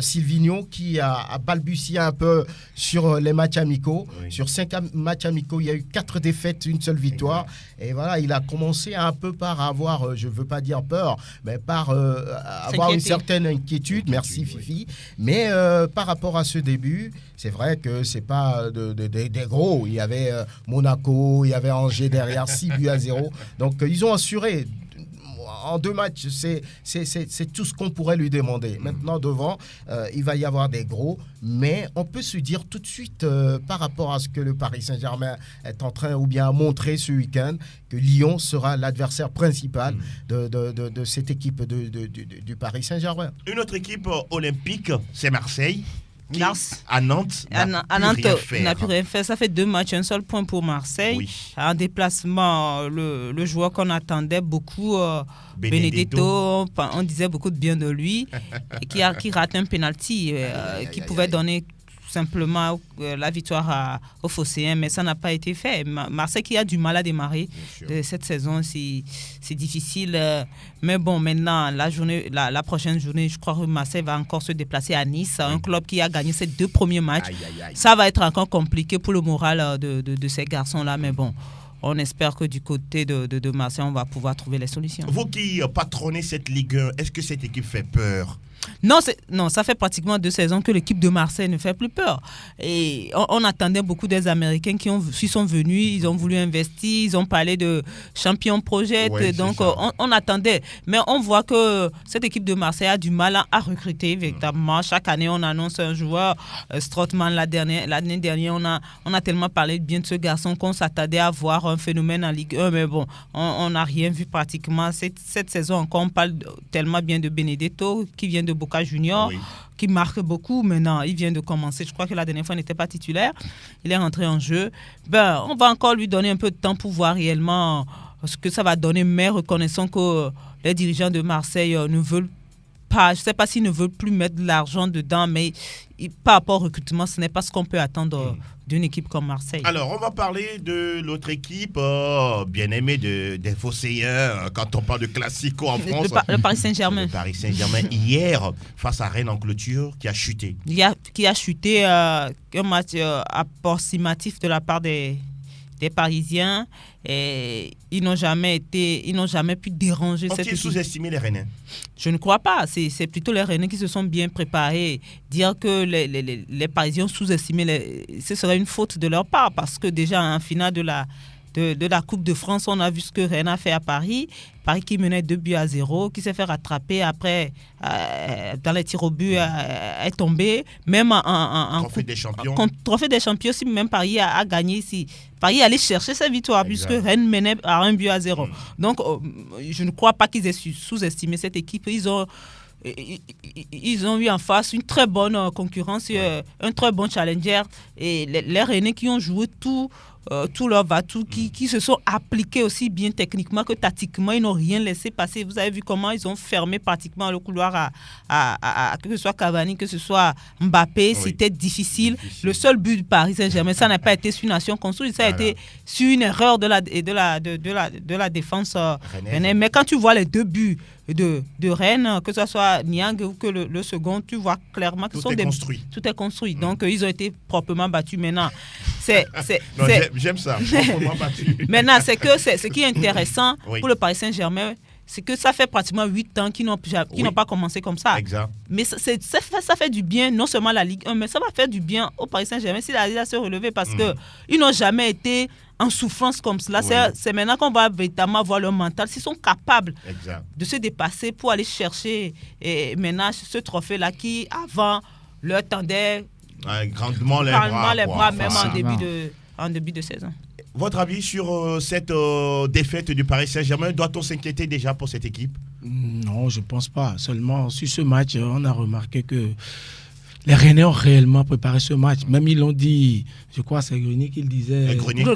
Speaker 3: Silvinho qui a balbutié un peu sur les matchs amicaux. Oui. Sur 5 matchs amicaux, il y a eu 4 défaites, 1 seule victoire. Et voilà, il a commencé un peu par avoir, je ne veux pas dire peur, mais par avoir une certaine inquiétude. Merci Fifi. Mais par rapport à ce début, c'est vrai que ce n'est pas des gros. Il y avait Monaco, il y avait Angers derrière, 6-0. Donc, ils ont assuré. En 2 matchs, c'est tout ce qu'on pourrait lui demander. Maintenant, devant, il va y avoir des gros. Mais on peut se dire tout de suite, par rapport à ce que le Paris Saint-Germain est en train ou bien a montré ce week-end, que Lyon sera l'adversaire principal de cette équipe du Paris Saint-Germain.
Speaker 1: Une autre équipe olympique, c'est Marseille. À Nantes,
Speaker 2: il n'a plus rien fait. Ça fait 2 matchs, 1 seul point pour Marseille. Oui. En déplacement, le joueur qu'on attendait beaucoup, Benedetto, on disait beaucoup de bien de lui, et qui rate un penalty qui pouvait donner simplement la victoire aux Phocéens, mais ça n'a pas été fait. Marseille qui a du mal à démarrer cette saison, c'est difficile. Mais bon, maintenant, la prochaine journée, je crois que Marseille va encore se déplacer à Nice, un club qui a gagné ses 2 premiers matchs. Ça va être encore compliqué pour le moral de ces garçons-là, mais bon. On espère que du côté de Marseille, on va pouvoir trouver les solutions.
Speaker 1: Vous qui patronnez cette Ligue 1, est-ce que cette équipe fait peur ?
Speaker 2: Non, ça fait pratiquement 2 saisons que l'équipe de Marseille ne fait plus peur. Et on attendait beaucoup des Américains qui sont venus, ils ont voulu investir, ils ont parlé de champion projet, donc on attendait. Mais on voit que cette équipe de Marseille a du mal à recruter véritablement. Chaque année, on annonce un joueur. Strootman, l'année dernière, on a tellement parlé bien de ce garçon qu'on s'attendait à voir un phénomène en Ligue 1, mais bon, on n'a rien vu pratiquement. Cette saison encore, on parle tellement bien de Benedetto, qui vient de Boca Junior, qui marque beaucoup. Maintenant, il vient de commencer. Je crois que la dernière fois, il n'était pas titulaire. Il est rentré en jeu. On va encore lui donner un peu de temps pour voir réellement ce que ça va donner. Mais reconnaissons que les dirigeants de Marseille ne veulent pas, je ne sais pas s'ils ne veulent plus mettre de l'argent dedans, mais par rapport au recrutement, ce n'est pas ce qu'on peut attendre d'une équipe comme Marseille.
Speaker 1: Alors, on va parler de l'autre équipe, bien aimée des Phocéens, quand on parle de classico en France.
Speaker 2: Le Paris Saint-Germain.
Speaker 1: Le Paris Saint-Germain, hier, face à Rennes en clôture, qui a chuté.
Speaker 2: Qui a chuté un match approximatif de la part des Parisiens. Et ils n'ont jamais pu déranger cette équipe.
Speaker 1: Ont-ils sous-estimé les Rennais?
Speaker 2: Je ne crois pas. C'est plutôt les Rennais qui se sont bien préparés. Dire que les Parisiens ont sous-estimé, ce serait une faute de leur part, parce que déjà en finale de de la Coupe de France, on a vu ce que Rennes a fait à Paris. Paris qui menait 2-0, qui s'est fait rattraper après, dans les tirs au but, est tombé. Même en
Speaker 1: Trophée des champions.
Speaker 2: Trophée des champions, si même Paris a gagné ici. Paris allait chercher sa victoire puisque Rennes menait à 1-0. Donc, je ne crois pas qu'ils aient sous-estimé cette équipe. Ils ont eu en face une très bonne concurrence, un très bon challenger. Et les Rennais qui ont joué tout leur va-tout, qui se sont appliqués aussi bien techniquement que tactiquement, ils n'ont rien laissé passer. Vous avez vu comment ils ont fermé pratiquement le couloir à que ce soit Cavani, que ce soit Mbappé, c'était difficile. Le seul but du Paris Saint-Germain, ça n'a pas été sur une nation construite, ça a été sur une erreur de la défense Rennes. Mais quand tu vois les 2 buts de Rennes, que ce soit Niang ou que le second, tu vois clairement que tout est construit. Donc ils ont été proprement battus. Maintenant,
Speaker 1: j'aime ça, proprement battus.
Speaker 2: Maintenant, ce qui est intéressant pour le Paris Saint-Germain, c'est que ça fait pratiquement 8 ans qu'ils n'ont pas commencé comme ça.
Speaker 1: Exact.
Speaker 2: Mais ça fait du bien, non seulement à la Ligue 1, mais ça va faire du bien au Paris Saint-Germain s'il arrive à se relever parce qu'ils n'ont jamais été en souffrance comme cela. C'est maintenant qu'on va véritablement voir leur mental. S'ils sont capables de se dépasser pour aller chercher maintenant ce trophée-là qui, avant, leur tendait
Speaker 1: grandement les bras,
Speaker 2: même en début de saison.
Speaker 1: Votre avis sur cette défaite du Paris Saint-Germain, doit-on s'inquiéter déjà pour cette équipe?
Speaker 5: Non, je ne pense pas. Seulement, sur ce match, on a remarqué que les Rennais ont réellement préparé ce match. Même ils l'ont dit, je crois c'est Grenier qui le disait. Clément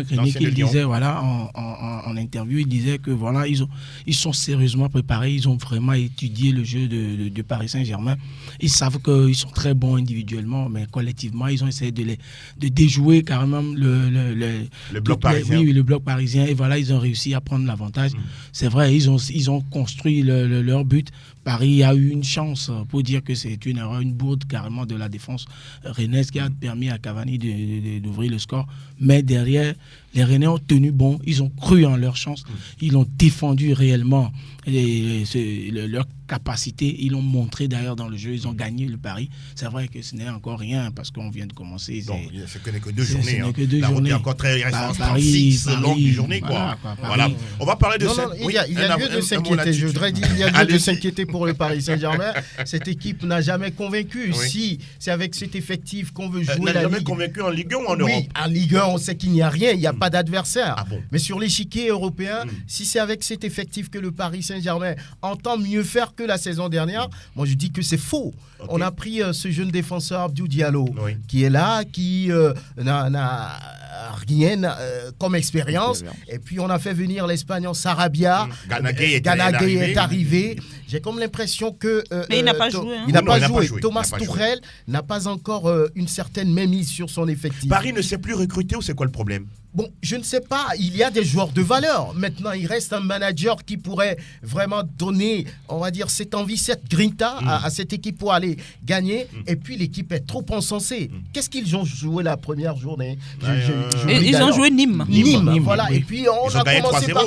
Speaker 5: Grenier qui le disait, voilà, en interview, il disait que voilà, ils sont sérieusement préparés, ils ont vraiment étudié le jeu de Paris Saint-Germain. Ils savent qu'ils sont très bons individuellement, mais collectivement, ils ont essayé de déjouer carrément le
Speaker 1: bloc parisien.
Speaker 5: Oui, le bloc parisien. Et voilà, ils ont réussi à prendre l'avantage. C'est vrai, ils ont construit leur but. Paris a eu une chance pour dire que c'est une erreur, une bourde carrément de la défense rennaise qui a permis à Cavani d'ouvrir le score. Mais derrière, les Rennais ont tenu bon, ils ont cru en leur chance, ils ont défendu réellement leur capacité, ils l'ont montré d'ailleurs dans le jeu, ils ont gagné le pari. C'est vrai que ce n'est encore rien parce qu'on vient de commencer.
Speaker 1: Donc, ce n'est que 2 journées.
Speaker 5: Ce n'est que 2 journées.
Speaker 1: Route est encore très récente, 36 longues journées. Voilà. On va parler de cette...
Speaker 3: Il y a lieu de s'inquiéter, je voudrais dire, il y a lieu de s'inquiéter pour le Paris Saint-Germain. Cette équipe n'a jamais convaincu. Si c'est avec cet effectif qu'on veut jouer la Ligue...
Speaker 1: n'a jamais convaincu en Ligue 1 ou en Europe?
Speaker 3: Oui, en Ligue 1, on sait qu'il n'y a rien, il n'y a pas d'adversaire. Mais sur l'échiquier européen, si c'est avec cet effectif que le Paris Saint-Germain entend mieux faire que la saison dernière, moi je dis que c'est faux. On a pris ce jeune défenseur Abdou Diallo qui est là, qui n'a rien comme expérience. Et puis on a fait venir l'Espagnol Sarabia.
Speaker 1: Ganagay
Speaker 3: est arrivé. J'ai comme l'impression que...
Speaker 2: mais il n'a pas joué.
Speaker 3: Il n'a pas joué. Thomas Tuchel n'a pas encore une certaine mainmise sur son effectif.
Speaker 1: Paris ne sait plus recruter ou c'est quoi le problème?
Speaker 3: Bon, je ne sais pas, il y a des joueurs de valeur. Maintenant, il reste un manager qui pourrait vraiment donner, on va dire, cette envie, cette grinta à cette équipe pour aller gagner. Et puis, l'équipe est trop encensée. Qu'est-ce qu'ils ont joué la première journée?
Speaker 2: Ils ont joué Nîmes.
Speaker 3: Voilà. Et puis, on a commencé par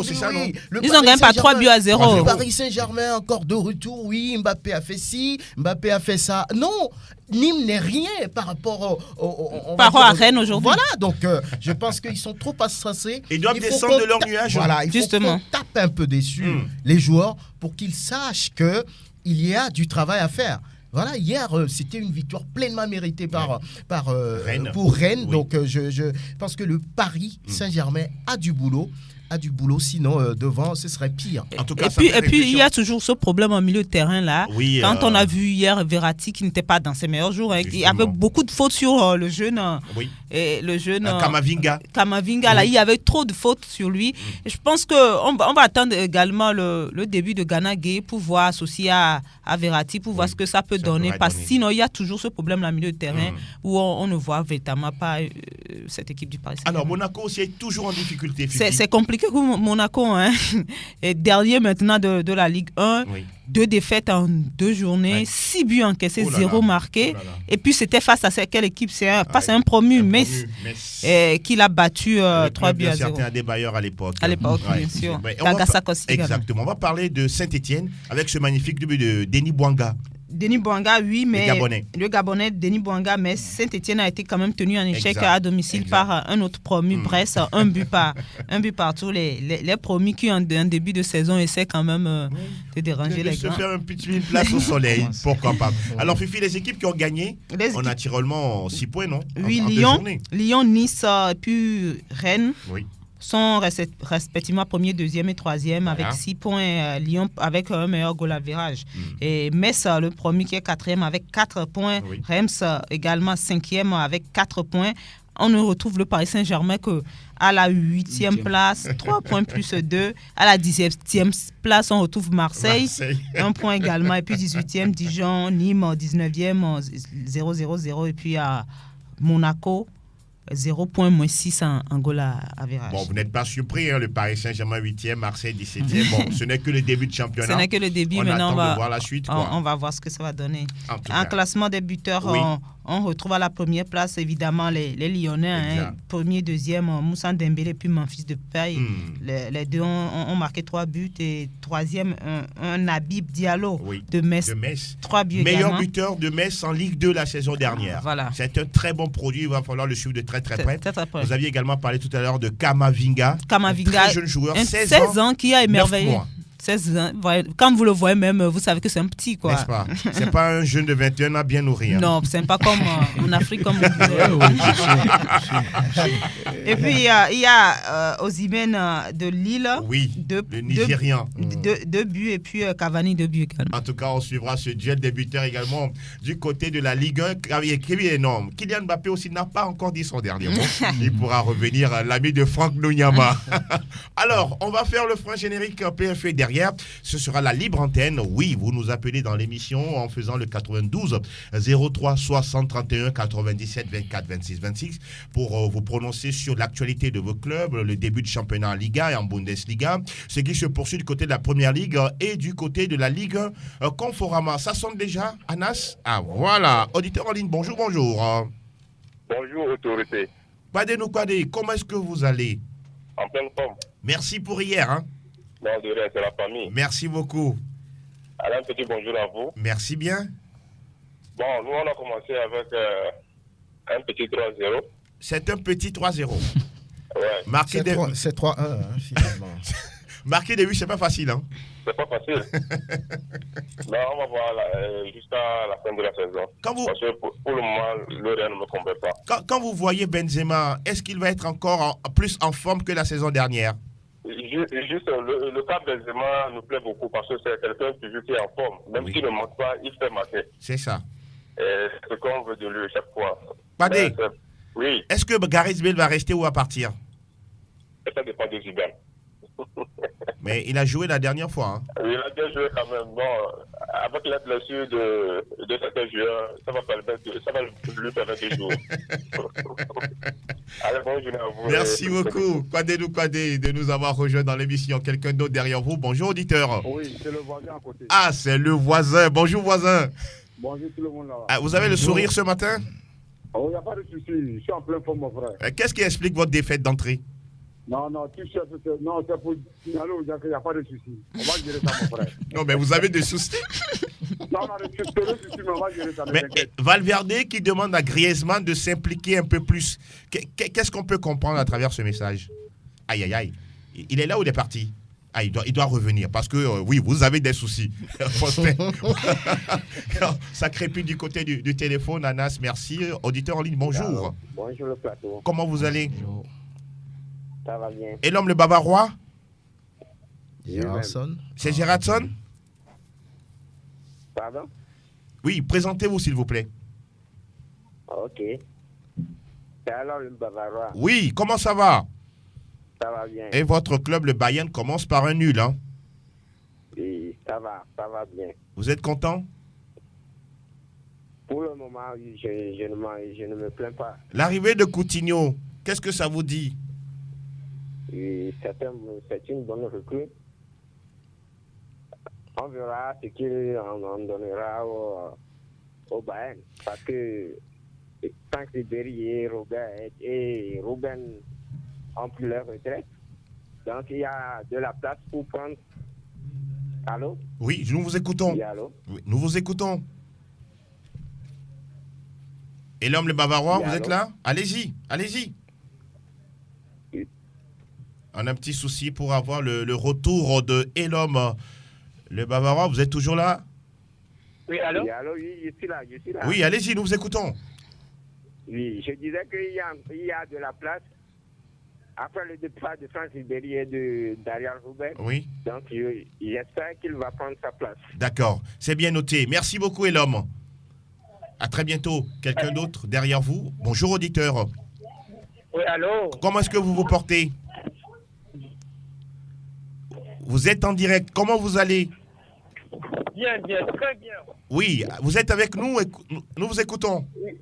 Speaker 2: ils ont gagné par 3-0.
Speaker 3: Le Paris Saint-Germain, encore de retour. Oui, Mbappé a fait ci, Mbappé a fait ça. Non, Nîmes n'est rien par rapport
Speaker 2: à Rennes aujourd'hui.
Speaker 3: Voilà, donc je pense qu'ils sont trop stressés.
Speaker 1: Ils doivent descendre de leur nuage.
Speaker 3: Voilà, il faut qu'on tape un peu dessus les joueurs pour qu'ils sachent qu'il y a du travail à faire. Voilà, hier, c'était une victoire pleinement méritée
Speaker 1: Rennes.
Speaker 3: Pour Rennes. Donc, je pense que le Paris Saint-Germain a du boulot. Sinon devant ce serait pire.
Speaker 1: En tout cas,
Speaker 2: et puis il y a toujours ce problème au milieu de terrain là.
Speaker 1: Oui,
Speaker 2: quand on a vu hier Verratti qui n'était pas dans ses meilleurs jours, il y avait beaucoup de fautes sur le jeune Camavinga là, il y avait trop de fautes sur lui. Et je pense que on va attendre également le début de Ganagay pour voir associé à Verratti pour voir ce que ça peut donner parce que sinon il y a toujours ce problème là au milieu de terrain où on ne voit véritablement pas cette équipe du Paris Saint-Germain.
Speaker 1: Alors Monaco aussi est toujours en difficulté.
Speaker 2: C'est compliqué pour Monaco, est dernier maintenant de la Ligue 1, 2 défaites en 2 journées, 6 buts encaissés, 0 marqués. Et puis c'était face à quelle équipe? C'est face à un promu, Metz, qui l'a battu 3-0.
Speaker 1: Certains des bailleurs à l'époque.
Speaker 2: Bien sûr. Exactement.
Speaker 1: On va parler de Saint-Etienne avec ce magnifique début de Denis Bouanga.
Speaker 2: Denis Bouanga, oui, mais
Speaker 1: le
Speaker 2: Gabonais Denis Bouanga, mais Saint-Etienne a été quand même tenu en échec à domicile par un autre promu, Brest, un but partout. Les promus qui ont un début de saison essaient quand même de déranger les grands.
Speaker 1: Se faire une place au soleil, pourquoi pas. Alors Fifi, les équipes qui ont gagné, on a tirellement 6 points, non?
Speaker 2: Oui, Lyon, Nice et puis Rennes. Oui. Sont respectivement premier, deuxième et troisième avec 6 points. Lyon avec un meilleur goal average. Et Metz, le premier qui est quatrième avec 4 points. Oui. Reims également cinquième avec 4 points. On ne retrouve le Paris Saint-Germain qu'à la 8e place, 3 points plus 2. À la 17e place, on retrouve Marseille. 1 point également. Et puis 18e, Dijon, Nîmes, 19e, 0-0-0. Et puis à Monaco, 0,6 en goal average.
Speaker 1: Bon, vous n'êtes pas surpris, hein, le Paris Saint-Germain 8e, Marseille 17e. Bon, ce n'est que le début de championnat.
Speaker 2: Ce n'est que le début, maintenant
Speaker 1: on va voir la suite.
Speaker 2: On va voir ce que ça va donner. En classement des buteurs, on retrouve à la première place évidemment les Lyonnais. Hein, premier, deuxième, Moussa Dembélé puis Memphis Depay. Les deux ont marqué 3 buts. Et troisième, un Habib Diallo de Metz. 3 buts
Speaker 1: meilleur
Speaker 2: également.
Speaker 1: buteur de Metz en Ligue 2 la saison dernière. Voilà. C'est un très bon produit. Il va falloir le suivre de très près. Vous aviez également parlé tout à l'heure de Kamavinga.
Speaker 2: Très jeune joueur, 16 ans qui a émerveillé. 16 ans. Quand vous le voyez même, vous savez que c'est un petit, quoi.
Speaker 1: N'est-ce pas? C'est pas un jeune de 21 ans bien nourri. Hein.
Speaker 2: Non, c'est pas comme en Afrique, comme vous Et puis, il y a Osimhen de Lille.
Speaker 1: Oui, le Nigérian.
Speaker 2: 2 buts et puis Cavani 2 buts également.
Speaker 1: En tout cas, on suivra ce duel des buteurs également du côté de la Ligue 1. Qui est énorme. Kylian Mbappé aussi n'a pas encore dit son dernier mot. Il pourra revenir, l'ami de Franck Nonyama. Alors, on va faire le franc générique PFA derrière. Ce sera la libre antenne. Oui, vous nous appelez dans l'émission en faisant le 92 03 60 31 97 24 26 26 pour vous prononcer sur l'actualité de vos clubs, le début de championnat en Liga et en Bundesliga, ce qui se poursuit du côté de la Première Ligue et du côté de la Ligue Conforama. Ça sonne déjà, Anas? Ah voilà, auditeur en ligne, bonjour.
Speaker 10: Bonjour, autorité.
Speaker 1: Kwadé, comment est-ce que vous allez?
Speaker 10: En pleine forme.
Speaker 1: Merci pour hier, hein?
Speaker 10: Non, de rien, c'est la famille.
Speaker 1: Merci beaucoup.
Speaker 10: Alors, un petit bonjour à vous.
Speaker 1: Merci bien.
Speaker 10: Bon, nous, on a commencé avec un petit 3-0.
Speaker 1: C'est un petit 3-0.
Speaker 10: Ouais.
Speaker 3: C'est 3-1, hein, finalement.
Speaker 1: Marquer des buts, c'est pas facile, hein?
Speaker 10: C'est pas facile. Non, on va voir jusqu'à la fin de la saison. Parce que pour le moment, le Real ne me convainc pas.
Speaker 1: Quand vous voyez Benzema, est-ce qu'il va être encore plus en forme que la saison dernière?
Speaker 10: Juste, le cas Benzema nous plaît beaucoup parce que c'est quelqu'un qui est en forme. Même s'il ne manque pas, il fait marquer.
Speaker 1: C'est ça.
Speaker 10: C'est ce qu'on veut de lui chaque fois.
Speaker 1: Padé,
Speaker 10: oui.
Speaker 1: Est-ce que Gareth Bale va rester ou va partir?
Speaker 10: Ça dépend de Zidane.
Speaker 1: Mais il a joué la dernière fois. Hein.
Speaker 10: Il a bien joué quand même. Bon, avec la blessure de certains joueurs, ça va lui permettre de jouer. Allez, bonne journée à vous.
Speaker 1: Merci beaucoup, Kwadé de nous avoir rejoints dans l'émission. Quelqu'un d'autre derrière vous. Bonjour, auditeur.
Speaker 11: Oui, c'est le voisin à côté.
Speaker 1: Ah, c'est le voisin. Bonjour, voisin.
Speaker 11: Bonjour tout le monde là.
Speaker 1: Ah, vous avez le sourire ce matin?
Speaker 11: Oh, il n'y a pas de souci. Je suis en plein forme, mon frère.
Speaker 1: Qu'est-ce qui explique votre défaite d'entrée?
Speaker 11: Non, c'est pour signaler aux gens qu'il n'y a pas de souci. On va gérer ça, mon frère.
Speaker 1: Non, mais vous avez des soucis.
Speaker 11: Non, on a des soucis, mais on va gérer ça.
Speaker 1: Mais Valverde qui demande à Griezmann de s'impliquer un peu plus. Qu'est-ce qu'on peut comprendre à travers ce message? Aïe, aïe, aïe. Il est là ou il est parti? Ah, il doit revenir parce que, oui, vous avez des soucis. Ça crépite du côté du téléphone, Anas, merci. Auditeur en ligne, bonjour.
Speaker 12: Alors, bonjour le plateau.
Speaker 1: Comment vous allez?
Speaker 12: Bonjour. Ça va bien.
Speaker 1: Et l'homme le bavarois?
Speaker 3: Gérardson.
Speaker 1: C'est Gérardson?
Speaker 12: Pardon?
Speaker 1: Oui, présentez-vous s'il vous plaît.
Speaker 12: Ok. C'est alors le bavarois.
Speaker 1: Oui, comment ça va?
Speaker 12: Ça va bien.
Speaker 1: Et votre club, le Bayern, commence par un nul, hein?
Speaker 12: Oui, ça va bien.
Speaker 1: Vous êtes content?
Speaker 12: Pour le moment, je ne me plains pas.
Speaker 1: L'arrivée de Coutinho, qu'est-ce que ça vous dit?
Speaker 12: Oui, c'est une bonne recrue. On verra ce qu'il en donnera au Bayern. Parce que Franck Ribéry et Ruben ont pris leur retraite. Donc il y a de la place pour prendre. Allô?
Speaker 1: Oui, nous vous écoutons.
Speaker 12: Oui, allô?
Speaker 1: Oui, nous vous écoutons. Et l'homme, le Bavarois, vous êtes là? Allez-y. On a un petit souci pour avoir le retour de Elom, le Bavarois. Vous êtes toujours là?
Speaker 12: Oui, allô? Oui, je suis là.
Speaker 1: Oui, allez-y, nous vous écoutons.
Speaker 12: Oui, je disais qu'il y a de la place. Après le départ de Francis Berry et de Darial Rouben.
Speaker 1: Oui.
Speaker 12: Donc, j'espère qu'il va prendre sa place.
Speaker 1: D'accord, c'est bien noté. Merci beaucoup, Elom. À très bientôt. Quelqu'un d'autre derrière vous? Bonjour, auditeur.
Speaker 13: Oui, allô?
Speaker 1: Comment est-ce que vous vous portez? Vous êtes en direct. Comment vous allez?
Speaker 13: Bien, très bien.
Speaker 1: Oui, vous êtes avec nous et nous vous écoutons.
Speaker 13: Oui,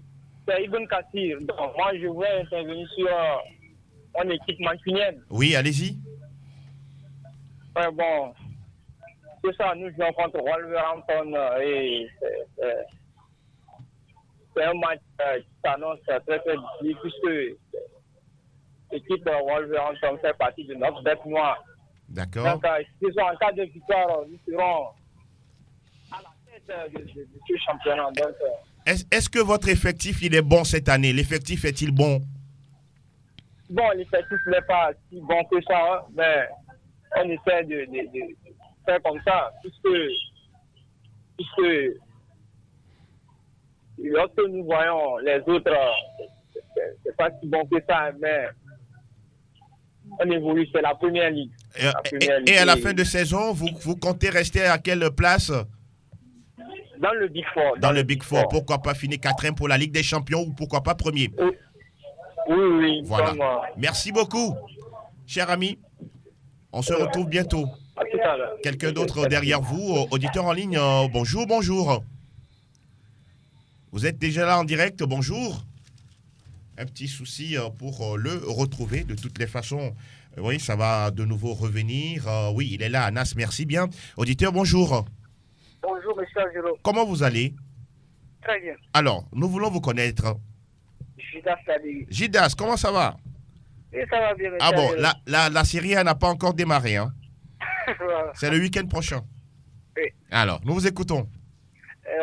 Speaker 13: c'est Ibn Kassir. Donc, moi, je voudrais intervenir sur mon équipe mancunienne.
Speaker 1: Oui, allez-y.
Speaker 13: Bon, c'est ça, nous jouons contre Wolverhampton et c'est un match qui s'annonce très difficile puisque l'équipe Wolverhampton fait partie de notre bête noire.
Speaker 1: D'accord.
Speaker 13: Donc, en cas de victoire, nous serons à la tête de ce championnat. Donc,
Speaker 1: est-ce que votre effectif il est bon cette année? L'effectif est-il bon?
Speaker 13: Bon, l'effectif n'est pas si bon que ça, hein, mais on essaie de faire comme ça, puisque lorsque nous voyons les autres, c'est pas si bon que ça, mais on évolue, c'est la première ligue.
Speaker 1: Et à la fin de saison, vous comptez rester à quelle place?
Speaker 13: Dans le Big Four.
Speaker 1: Dans le Big Four. Pourquoi pas finir 4e pour la Ligue des Champions ou pourquoi pas premier?
Speaker 13: Oui.
Speaker 1: Voilà. Merci beaucoup, cher ami. On se retrouve bientôt.
Speaker 13: À tout à l'heure.
Speaker 1: Quelqu'un d'autre derrière vous, auditeur en ligne, bonjour. Vous êtes déjà là en direct, bonjour. Un petit souci pour le retrouver. De toutes les façons, oui, ça va de nouveau revenir. Oui, il est là, Anas, merci bien. Auditeur, bonjour.
Speaker 14: Bonjour, monsieur Angelo.
Speaker 1: Comment vous allez?
Speaker 14: Très bien.
Speaker 1: Alors, nous voulons vous connaître.
Speaker 14: Gidas Sadegui.
Speaker 1: Gidas, comment ça va?
Speaker 14: Oui, ça va bien, monsieur.
Speaker 1: Ah bon, la série A n'a pas encore démarré, hein?
Speaker 14: Voilà.
Speaker 1: C'est le week-end prochain.
Speaker 14: Oui.
Speaker 1: Alors, nous vous écoutons.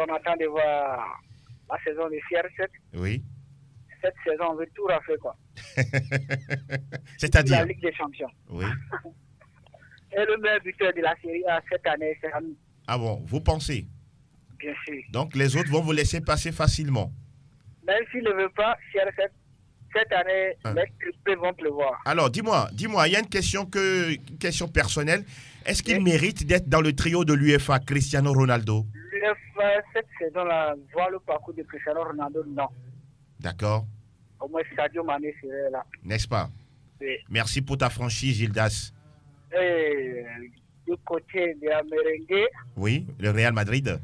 Speaker 14: On attend de voir la saison de CR7.
Speaker 1: Oui.
Speaker 14: Cette saison, on veut tout refaire, quoi.
Speaker 1: C'est-à-dire?
Speaker 14: La Ligue des Champions.
Speaker 1: Oui.
Speaker 14: Et le meilleur buteur de la série A cette année, c'est Ami.
Speaker 1: Ah bon, vous pensez?
Speaker 14: Bien sûr.
Speaker 1: Donc, les autres vont vous laisser passer facilement.
Speaker 14: Même s'ils ne veulent pas, CR7, cette année, les triplés vont pleuvoir.
Speaker 1: Alors, dis-moi, il y a une question personnelle. Est-ce qu'il mérite d'être dans le trio de l'UEFA, Cristiano Ronaldo?
Speaker 14: L'UEFA, cette saison-là, voir le parcours de Cristiano Ronaldo, non.
Speaker 1: D'accord.
Speaker 14: Au moins, Sadio Mané serait là.
Speaker 1: N'est-ce pas?
Speaker 14: Oui.
Speaker 1: Merci pour ta franchise, Gildas.
Speaker 14: Et du côté de la merengue.
Speaker 1: Oui, le Real Madrid.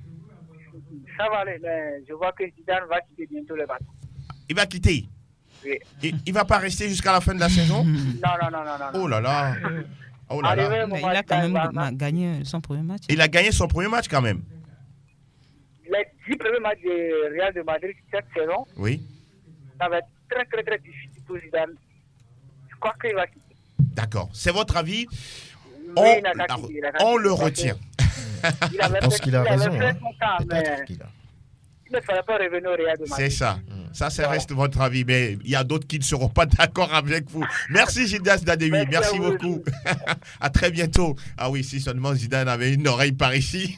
Speaker 14: Ça va aller, mais je vois que Zidane va quitter bientôt le bateau.
Speaker 1: Il va quitter?
Speaker 14: Oui.
Speaker 1: Il va pas rester jusqu'à la fin de la saison?
Speaker 14: Non.
Speaker 1: Oh là là. Oh là là.
Speaker 2: Il a quand même gagné son premier match.
Speaker 1: Il a gagné son premier match quand même.
Speaker 14: Les 10 premiers matchs du Real de Madrid cette saison,
Speaker 1: oui,
Speaker 14: ça va être très difficile pour Zidane. Je crois qu'il va quitter.
Speaker 1: D'accord. C'est votre avis?
Speaker 14: Oui,
Speaker 1: on le retient.
Speaker 3: Je pense qu'il a raison.
Speaker 14: Il ne fallait pas revenir au Real de Madrid.
Speaker 1: C'est ça. Ça reste votre avis, mais il y a d'autres qui ne seront pas d'accord avec vous. Merci Gildas Dademi, merci beaucoup. À très bientôt. Ah oui, si seulement Zidane avait une oreille par ici.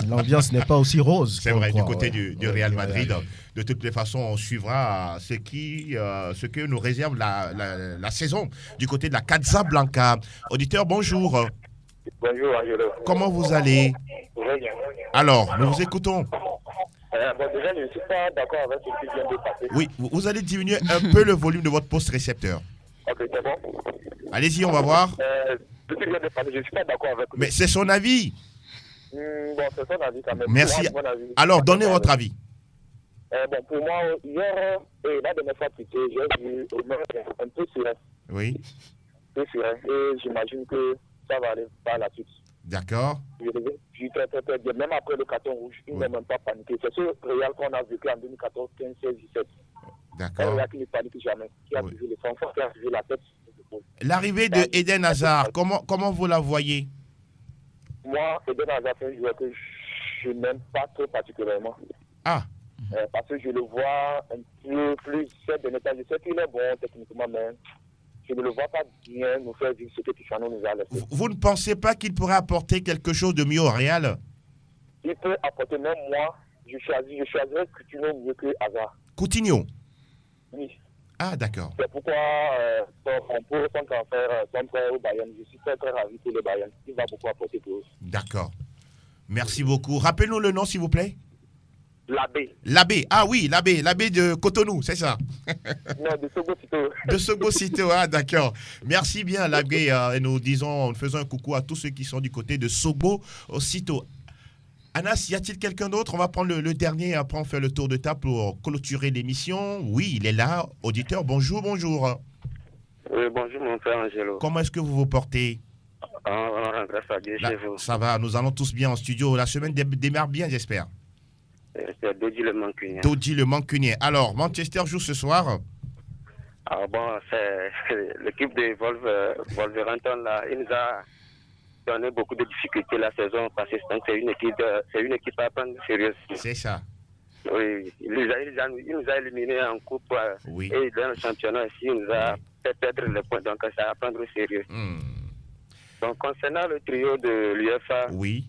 Speaker 3: L'ambiance n'est pas aussi rose.
Speaker 1: C'est vrai, du côté du Real Madrid. De toutes les façons, on suivra ce que nous réserve la saison du côté de la Casablanca. Auditeur, bonjour.
Speaker 10: Bonjour, Angelo.
Speaker 1: Comment vous allez?
Speaker 10: Bien.
Speaker 1: Alors, nous vous écoutons.
Speaker 10: Déjà, je ne suis pas d'accord avec ce qui vient de passer.
Speaker 1: Oui, vous allez diminuer un peu le volume de votre poste récepteur.
Speaker 10: Ok, c'est bon.
Speaker 1: Allez-y, on va voir.
Speaker 10: Ce qui vient de passer, je ne suis pas d'accord avec lui.
Speaker 1: Mais c'est son avis.
Speaker 10: Bon, c'est son avis quand même.
Speaker 1: Merci. Alors, donnez votre avis.
Speaker 10: Pour moi, hier, la dernière fois que j'ai vu un peu serein.
Speaker 1: Oui.
Speaker 10: Un peu serein. Et j'imagine que ça va aller par la suite.
Speaker 1: D'accord.
Speaker 10: Je suis très bien. Même après le carton rouge, il n'a même pas paniqué. C'est ce Real qu'on a vécu en 2014, 15, 16, 17.
Speaker 1: D'accord.
Speaker 10: Un Real qui ne panique jamais, qui a suivi les fanfares, qui a suivi la tête.
Speaker 1: L'arrivée de Eden Hazard, comment vous la voyez?
Speaker 10: Moi, Eden Hazard, c'est un joueur que je n'aime pas trop particulièrement.
Speaker 1: Ah.
Speaker 10: Parce que je le vois un peu plus cette dernière temps. Je sais qu'il est bon techniquement, mais je ne le vois pas bien nous faire dire ce que Cristiano nous a laissé.
Speaker 1: Vous ne pensez pas qu'il pourrait apporter quelque chose de mieux au Real?
Speaker 10: Il peut apporter, même moi, je choisirais Coutinho mieux que Hazard.
Speaker 1: Coutinho?
Speaker 10: Oui.
Speaker 1: Ah, d'accord.
Speaker 10: C'est pourquoi on peut faire son frère au Bayern. Je suis très ravi pour le Bayern. Il va beaucoup apporter pour eux.
Speaker 1: D'accord. Merci beaucoup. Rappelez-nous le nom, s'il vous plaît.
Speaker 10: L'abbé.
Speaker 1: L'abbé. Ah oui, l'abbé de Cotonou, c'est ça?
Speaker 10: Non, de Sogo-Sito.
Speaker 1: De Sogo-Sito, ah d'accord. Merci bien, l'abbé. Et nous faisons un coucou à tous ceux qui sont du côté de Sogo-Sito. Anas, y a-t-il quelqu'un d'autre? On va prendre le dernier, après on fait le tour de table pour clôturer l'émission. Oui, il est là. Auditeur, bonjour.
Speaker 10: Oui, bonjour mon frère Angelo.
Speaker 1: Comment est-ce que vous vous portez?
Speaker 10: Grâce à Dieu, chez vous.
Speaker 1: Ça va, nous allons tous bien en studio. La semaine démarre bien, j'espère.
Speaker 10: C'est Dodi le Mancunien.
Speaker 1: Dodi le Mancunien. Alors, Manchester joue ce soir?
Speaker 10: C'est l'équipe de Wolverhampton, là. Il nous a donné beaucoup de difficultés la saison passée. Donc c'est une équipe à prendre sérieuse.
Speaker 1: C'est ça.
Speaker 10: Oui, il nous a éliminés en coupe et dans le championnat aussi, il nous a fait perdre les points. Donc c'est à prendre au sérieux. Donc concernant le trio de l'UEFA,
Speaker 1: oui.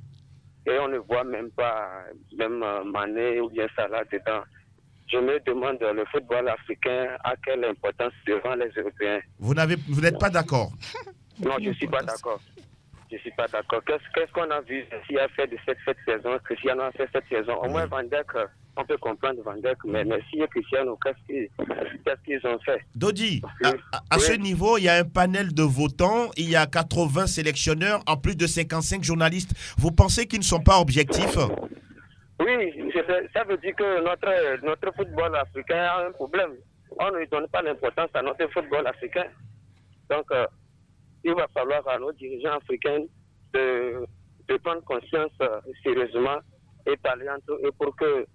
Speaker 10: Et on ne voit même pas, Mané ou bien Salah dedans. Je me demande, le football africain a quelle importance devant les Européens?
Speaker 1: Vous n'êtes pas d'accord?
Speaker 10: Non, je ne suis pas d'accord. Je ne suis pas d'accord. Qu'est-ce qu'on a vu s'il a fait de cette saison? Cristiano a fait cette saison. Au moins, Van Dijk, on peut comprendre Van Dijk, mais si Cristiano, qu'est-ce qu'ils ont fait?
Speaker 1: Dodi, à ce niveau, il y a un panel de votants, il y a 80 sélectionneurs, en plus de 55 journalistes. Vous pensez qu'ils ne sont pas objectifs?
Speaker 10: Oui, ça veut dire que notre football africain a un problème. On ne donne pas l'importance à notre football africain. Donc, il va falloir à nos dirigeants africains de prendre conscience sérieusement et parler entre eux pour que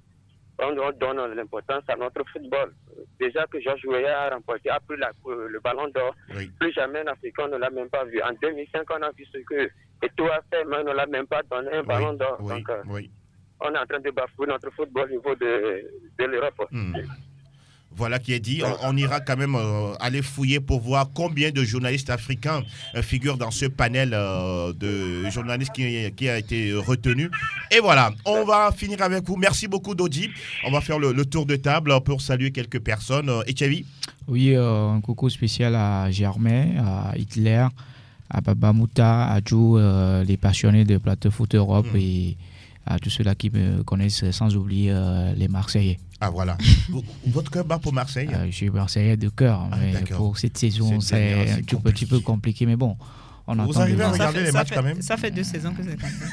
Speaker 10: on donne l'importance à notre football. Déjà que Georges Weah a remporté, a pris le ballon d'or, plus jamais un Africain ne l'a même pas vu. En 2005, on a vu ce que Eto'o a fait, mais on ne l'a même pas donné un ballon d'or. Donc, on est en train de bafouer notre football au niveau de l'Europe.
Speaker 1: Voilà qui est dit. On ira quand même aller fouiller pour voir combien de journalistes africains figurent dans ce panel de journalistes qui a été retenu. Et voilà, on va finir avec vous. Merci beaucoup, Dodi. On va faire le tour de table pour saluer quelques personnes. Etchevi?
Speaker 4: Oui, un coucou spécial à Germain, à Hitler, à Baba Mouta, à Joe, les passionnés de Plateau Foot Europe et à tous ceux-là qui me connaissent, sans oublier les Marseillais.
Speaker 1: Ah voilà. Votre cœur bat pour Marseille?
Speaker 4: Je suis Marseillais de cœur, mais pour cette saison, c'est un tout petit peu compliqué, mais bon.
Speaker 1: Vous arrivez à regarder les matchs quand même?
Speaker 2: Ça fait 2 saisons que c'est comme ça.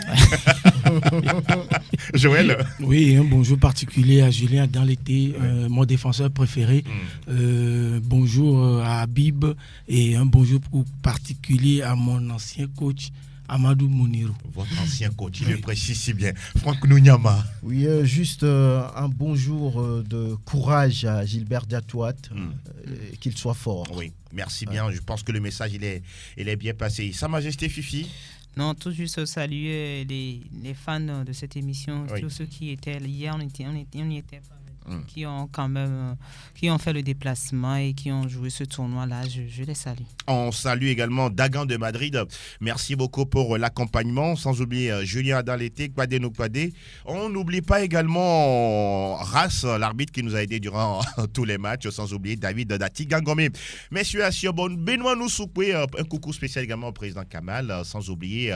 Speaker 1: Joël?
Speaker 5: Oui, un bonjour particulier à Julien dans l'été, mon défenseur préféré. Bonjour à Habib et un bonjour particulier à mon ancien coach, Amadou Mounirou.
Speaker 1: Votre ancien coach, il le précise si bien. Franck Nounyama.
Speaker 3: Oui, juste un bonjour de courage à Gilbert Diatouat, qu'il soit fort.
Speaker 1: Oui, merci bien. Je pense que le message, il est bien passé. Sa Majesté Fifi?
Speaker 2: Non, tout juste saluer les fans de cette émission, tous ceux qui étaient hier, on y était pas. Qui ont quand même fait le déplacement et qui ont joué ce tournoi-là, je les salue.
Speaker 1: On salue également Dagan de Madrid. Merci beaucoup pour l'accompagnement. Sans oublier Julien Adalete, Kwadé Nokwadé. On n'oublie pas également Ras, l'arbitre qui nous a aidé durant tous les matchs. Sans oublier David Dati Gangomé. Messieurs, Benoît Nousoukwe, un coucou spécial également au président Kamal. Sans oublier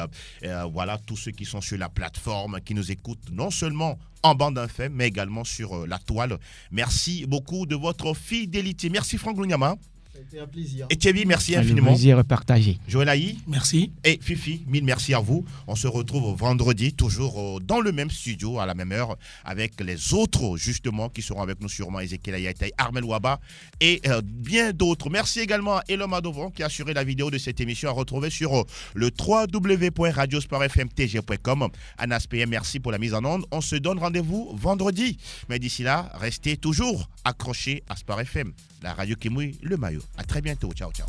Speaker 1: voilà, tous ceux qui sont sur la plateforme, qui nous écoutent non seulement en bande FM, mais également sur la toile. Merci beaucoup de votre fidélité. Merci Franck Nounyama.
Speaker 3: C'était un plaisir.
Speaker 1: Et Thierry, merci infiniment.
Speaker 4: Le plaisir partagé.
Speaker 1: Joël Haï.
Speaker 5: Merci.
Speaker 1: Et Fifi, mille merci à vous. On se retrouve vendredi, toujours dans le même studio, à la même heure, avec les autres, justement, qui seront avec nous sûrement, Ezekiel Ayataï, Armel Ouaba et bien d'autres. Merci également à Elom Adovan qui a assuré la vidéo de cette émission à retrouver sur le www.radiosportfmtg.com. Anas PM, merci pour la mise en onde. On se donne rendez-vous vendredi. Mais d'ici là, restez toujours accrochés à Sport FM, la radio qui mouille le maillot. À très bientôt. Ciao, ciao.